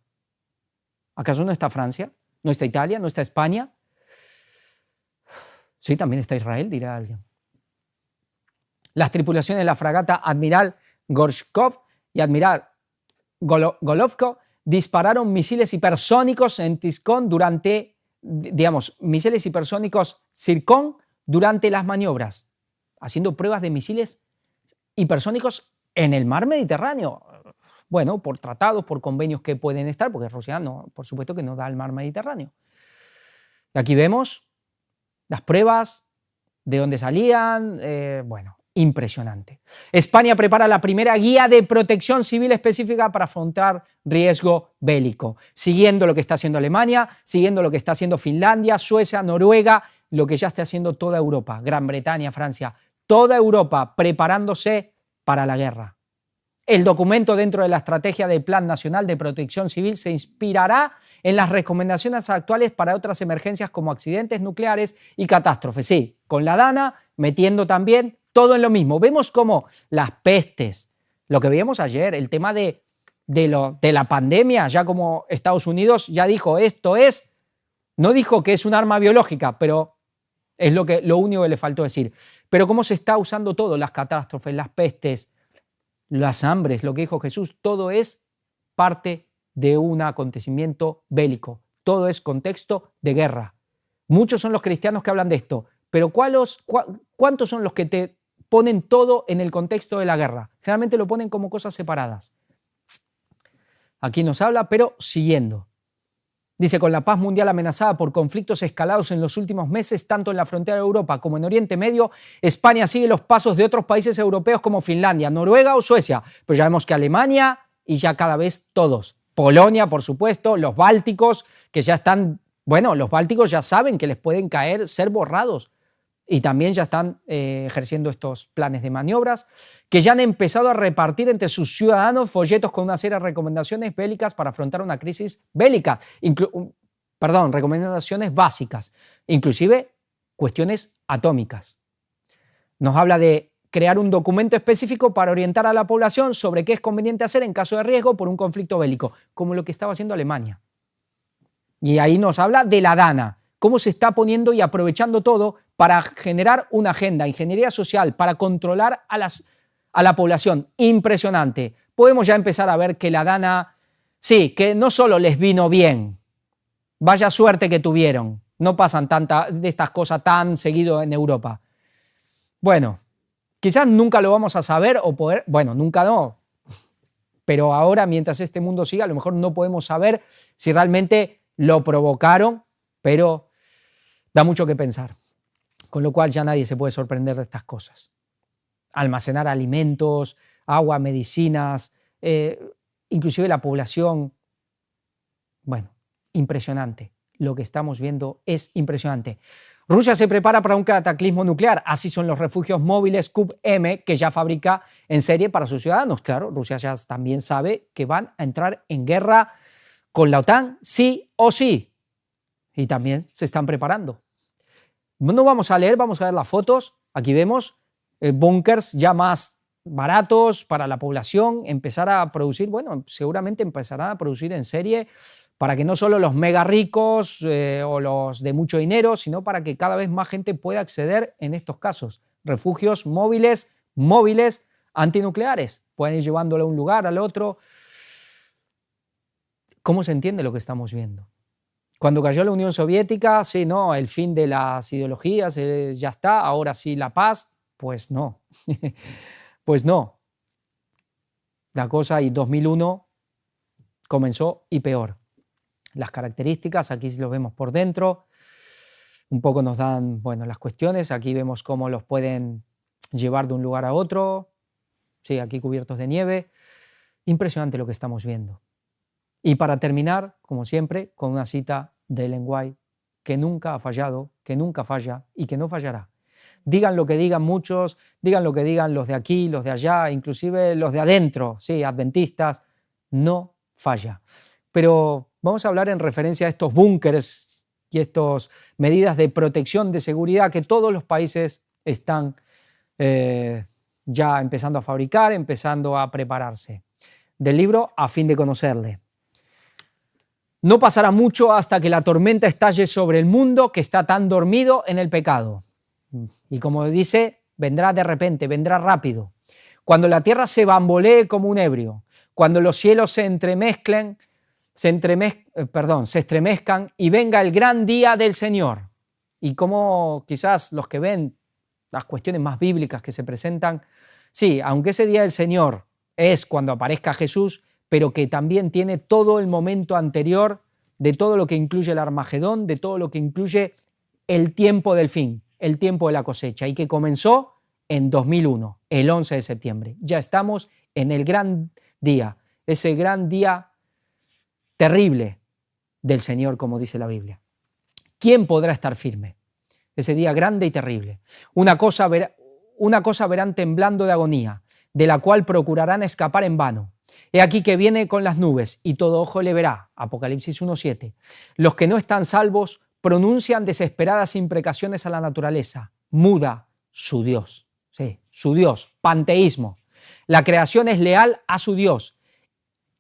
¿Acaso no está Francia? ¿No está Italia? ¿No está España? Sí, también está Israel, dirá alguien. Las tripulaciones de la fragata Admiral Gorshkov y Admiral Golovko dispararon misiles hipersónicos en Tishkon durante, misiles hipersónicos Zircon durante las maniobras, haciendo pruebas de misiles hipersónicos en el mar Mediterráneo. Bueno, por tratados, por convenios que pueden estar, porque Rusia no, por supuesto que no da el mar Mediterráneo. Y aquí vemos las pruebas de dónde salían, bueno, impresionante. España prepara la primera guía de protección civil específica para afrontar riesgo bélico, siguiendo lo que está haciendo Alemania, siguiendo lo que está haciendo Finlandia, Suecia, Noruega, lo que ya está haciendo toda Europa, Gran Bretaña, Francia, toda Europa preparándose para la guerra. El documento dentro de la estrategia del Plan Nacional de Protección Civil se inspirará en las recomendaciones actuales para otras emergencias como accidentes nucleares y catástrofes. Sí, con la DANA metiendo también todo en lo mismo. Vemos cómo las pestes, lo que veíamos ayer, el tema de la pandemia, ya como Estados Unidos ya dijo esto es, no dijo que es un arma biológica, pero es lo único que le faltó decir. Pero cómo se está usando todo, las catástrofes, las pestes, las hambres, lo que dijo Jesús, todo es parte de un acontecimiento bélico, todo es contexto de guerra. Muchos son los cristianos que hablan de esto, pero ¿cuántos son los que te ponen todo en el contexto de la guerra? Generalmente lo ponen como cosas separadas. Aquí nos habla, pero siguiendo. Dice, con la paz mundial amenazada por conflictos escalados en los últimos meses, tanto en la frontera de Europa como en Oriente Medio, España sigue los pasos de otros países europeos como Finlandia, Noruega o Suecia, pero ya vemos que Alemania y ya cada vez todos. Polonia, por supuesto, los bálticos, que ya están, bueno, los bálticos ya saben que les pueden caer, ser borrados, y también ya están ejerciendo estos planes de maniobras, que ya han empezado a repartir entre sus ciudadanos folletos con una serie de recomendaciones bélicas para afrontar una crisis bélica, recomendaciones básicas, inclusive cuestiones atómicas. Nos habla de crear un documento específico para orientar a la población sobre qué es conveniente hacer en caso de riesgo por un conflicto bélico, como lo que estaba haciendo Alemania. Y ahí nos habla de la DANA, cómo se está poniendo y aprovechando todo para generar una agenda, ingeniería social, para controlar a la población. Impresionante. Podemos ya empezar a ver que la DANA, sí, que no solo les vino bien, vaya suerte que tuvieron, no pasan de estas cosas tan seguido en Europa. Bueno, quizás nunca lo vamos a saber o poder, bueno, nunca no, pero ahora mientras este mundo siga, a lo mejor no podemos saber si realmente lo provocaron, pero da mucho que pensar, con lo cual ya nadie se puede sorprender de estas cosas. Almacenar alimentos, agua, medicinas, inclusive la población. Bueno, impresionante. Lo que estamos viendo es impresionante. Rusia se prepara para un cataclismo nuclear. Así son los refugios móviles CUB-M que ya fabrica en serie para sus ciudadanos. Claro, Rusia ya también sabe que van a entrar en guerra con la OTAN, sí o sí. Y también se están preparando. No vamos a leer, vamos a ver las fotos. Aquí vemos búnkers ya más baratos para la población, empezar a producir, bueno, seguramente empezarán a producir en serie para que no solo los mega ricos o los de mucho dinero, sino para que cada vez más gente pueda acceder en estos casos. Refugios móviles antinucleares. Pueden ir llevándolo a un lugar, al otro. ¿Cómo se entiende lo que estamos viendo? Cuando cayó la Unión Soviética, sí, no, el fin de las ideologías, ya está, ahora sí la paz, pues no, pues no. La cosa en 2001 comenzó y peor. Las características, aquí lo vemos por dentro, un poco nos dan, bueno, las cuestiones, aquí vemos cómo los pueden llevar de un lugar a otro, sí, aquí cubiertos de nieve, impresionante lo que estamos viendo. Y para terminar, como siempre, con una cita de Ellen White, que nunca ha fallado, que nunca falla y que no fallará. digan lo que digan muchos, digan lo que digan los de aquí, los de allá, inclusive los de adentro, sí, adventistas, no falla. Pero vamos a hablar en referencia a estos búnkeres y estas medidas de protección, de seguridad que todos los países están ya empezando a fabricar, empezando a prepararse. Del libro A fin de conocerle. No pasará mucho hasta que la tormenta estalle sobre el mundo que está tan dormido en el pecado. Y como dice, vendrá de repente, vendrá rápido. Cuando la tierra se bambolee como un ebrio, cuando los cielos se estremezcan y venga el gran día del Señor. Y como quizás los que ven las cuestiones más bíblicas que se presentan, sí, aunque ese día del Señor es cuando aparezca Jesús, pero que también tiene todo el momento anterior de todo lo que incluye el Armagedón, de todo lo que incluye el tiempo del fin, el tiempo de la cosecha, y que comenzó en 2001, el 11 de septiembre. Ya estamos en el gran día, ese gran día terrible del Señor, como dice la Biblia. ¿Quién podrá estar firme? Ese día grande y terrible. Una cosa verán temblando de agonía, de la cual procurarán escapar en vano. He aquí que viene con las nubes y todo ojo le verá. Apocalipsis 1:7. Los que no están salvos pronuncian desesperadas imprecaciones a la naturaleza. Muda su Dios. Sí, su Dios. Panteísmo. La creación es leal a su Dios,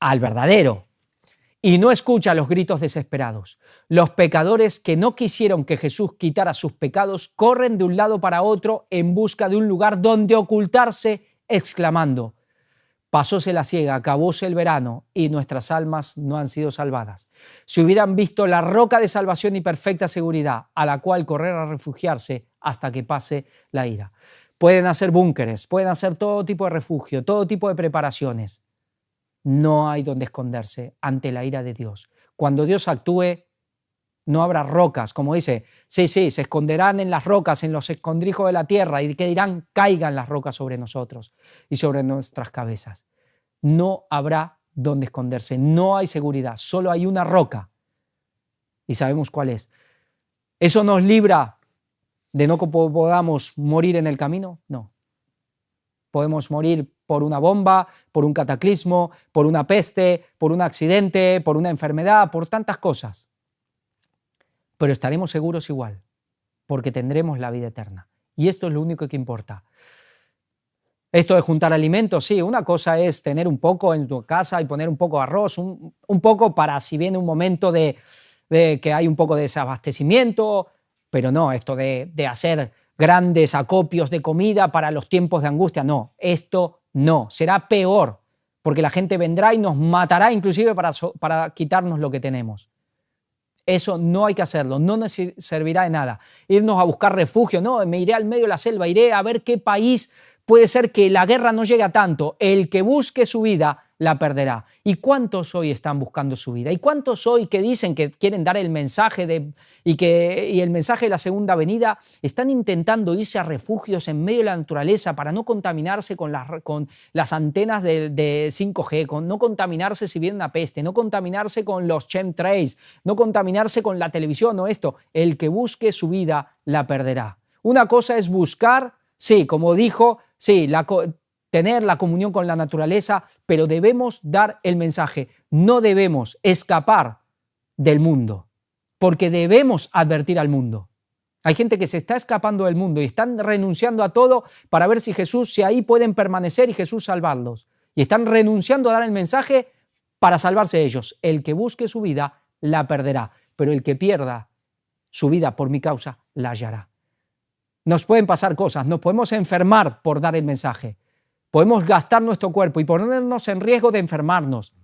al verdadero, y no escucha los gritos desesperados. Los pecadores que no quisieron que Jesús quitara sus pecados corren de un lado para otro en busca de un lugar donde ocultarse, exclamando: pasóse la siega, acabóse el verano y nuestras almas no han sido salvadas. Si hubieran visto la roca de salvación y perfecta seguridad a la cual correr a refugiarse hasta que pase la ira. Pueden hacer búnkeres, pueden hacer todo tipo de refugio, todo tipo de preparaciones. No hay donde esconderse ante la ira de Dios. Cuando Dios actúe, no habrá rocas, como dice, sí, se esconderán en las rocas, en los escondrijos de la tierra, y que dirán, caigan las rocas sobre nosotros y sobre nuestras cabezas. No habrá donde esconderse, no hay seguridad, solo hay una roca, y sabemos cuál es. ¿Eso nos libra de no podamos morir en el camino? No. Podemos morir por una bomba, por un cataclismo, por una peste, por un accidente, por una enfermedad, por tantas cosas. Pero estaremos seguros igual, porque tendremos la vida eterna. Y esto es lo único que importa. Esto de juntar alimentos, sí, una cosa es tener un poco en tu casa y poner un poco de arroz, un poco para si viene un momento de que hay un poco de desabastecimiento, pero no, esto de hacer grandes acopios de comida para los tiempos de angustia, no, esto no, será peor, porque la gente vendrá y nos matará inclusive para quitarnos lo que tenemos. Eso no hay que hacerlo, no nos servirá de nada. Irnos a buscar refugio, no, me iré al medio de la selva, iré a ver qué país puede ser que la guerra no llegue a tanto. El que busque su vida la perderá. ¿Y cuántos hoy están buscando su vida? ¿Y cuántos hoy que dicen que quieren dar el mensaje y el mensaje de la segunda venida están intentando irse a refugios en medio de la naturaleza para no contaminarse con las antenas de 5G, con no contaminarse si viene una peste, no contaminarse con los chemtrails, no contaminarse con la televisión o esto? El que busque su vida la perderá. Una cosa es buscar, sí, como dijo, sí, tener la comunión con la naturaleza, pero debemos dar el mensaje. No debemos escapar del mundo, porque debemos advertir al mundo. Hay gente que se está escapando del mundo y están renunciando a todo para ver si ahí pueden permanecer y Jesús salvarlos. Y están renunciando a dar el mensaje para salvarse ellos. El que busque su vida la perderá, pero el que pierda su vida por mi causa la hallará. Nos pueden pasar cosas, nos podemos enfermar por dar el mensaje. Podemos gastar nuestro cuerpo y ponernos en riesgo de enfermarnos.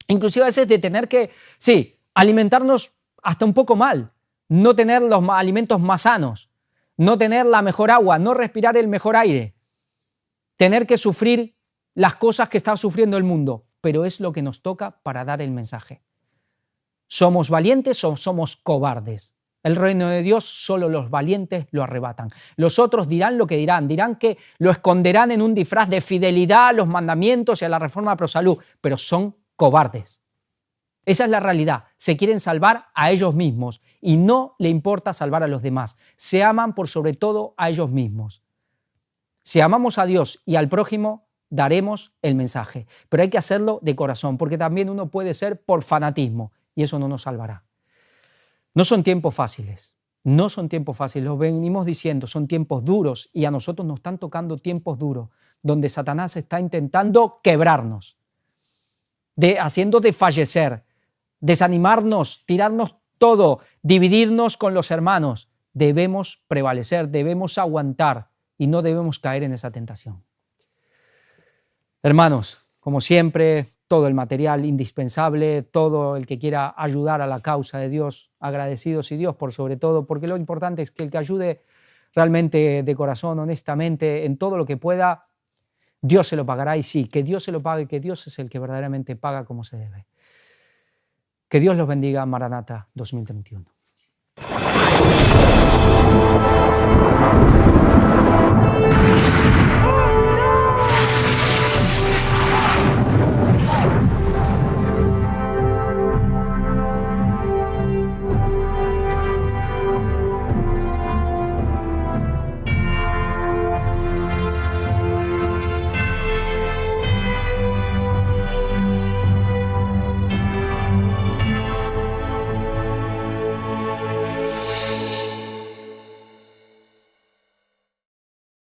Inclusive a veces de tener que, sí, alimentarnos hasta un poco mal, no tener los alimentos más sanos, no tener la mejor agua, no respirar el mejor aire, tener que sufrir las cosas que está sufriendo el mundo, pero es lo que nos toca para dar el mensaje. ¿Somos valientes o somos cobardes? El reino de Dios solo los valientes lo arrebatan. Los otros dirán lo que dirán que lo esconderán en un disfraz de fidelidad a los mandamientos y a la reforma pro salud, pero son cobardes. Esa es la realidad. Se quieren salvar a ellos mismos y no le importa salvar a los demás. Se aman por sobre todo a ellos mismos. Si amamos a Dios y al prójimo, daremos el mensaje. Pero hay que hacerlo de corazón, porque también uno puede ser por fanatismo y eso no nos salvará. No son tiempos fáciles. No son tiempos fáciles, lo venimos diciendo, son tiempos duros y a nosotros nos están tocando tiempos duros, donde Satanás está intentando quebrarnos, haciendo desfallecer, desanimarnos, tirarnos todo, dividirnos con los hermanos. Debemos prevalecer, debemos aguantar y no debemos caer en esa tentación. Hermanos, como siempre, todo el material indispensable, todo el que quiera ayudar a la causa de Dios, agradecidos y Dios por sobre todo, porque lo importante es que el que ayude realmente de corazón, honestamente, en todo lo que pueda, Dios se lo pagará y sí, que Dios se lo pague, que Dios es el que verdaderamente paga como se debe. Que Dios los bendiga, Maranata 2021.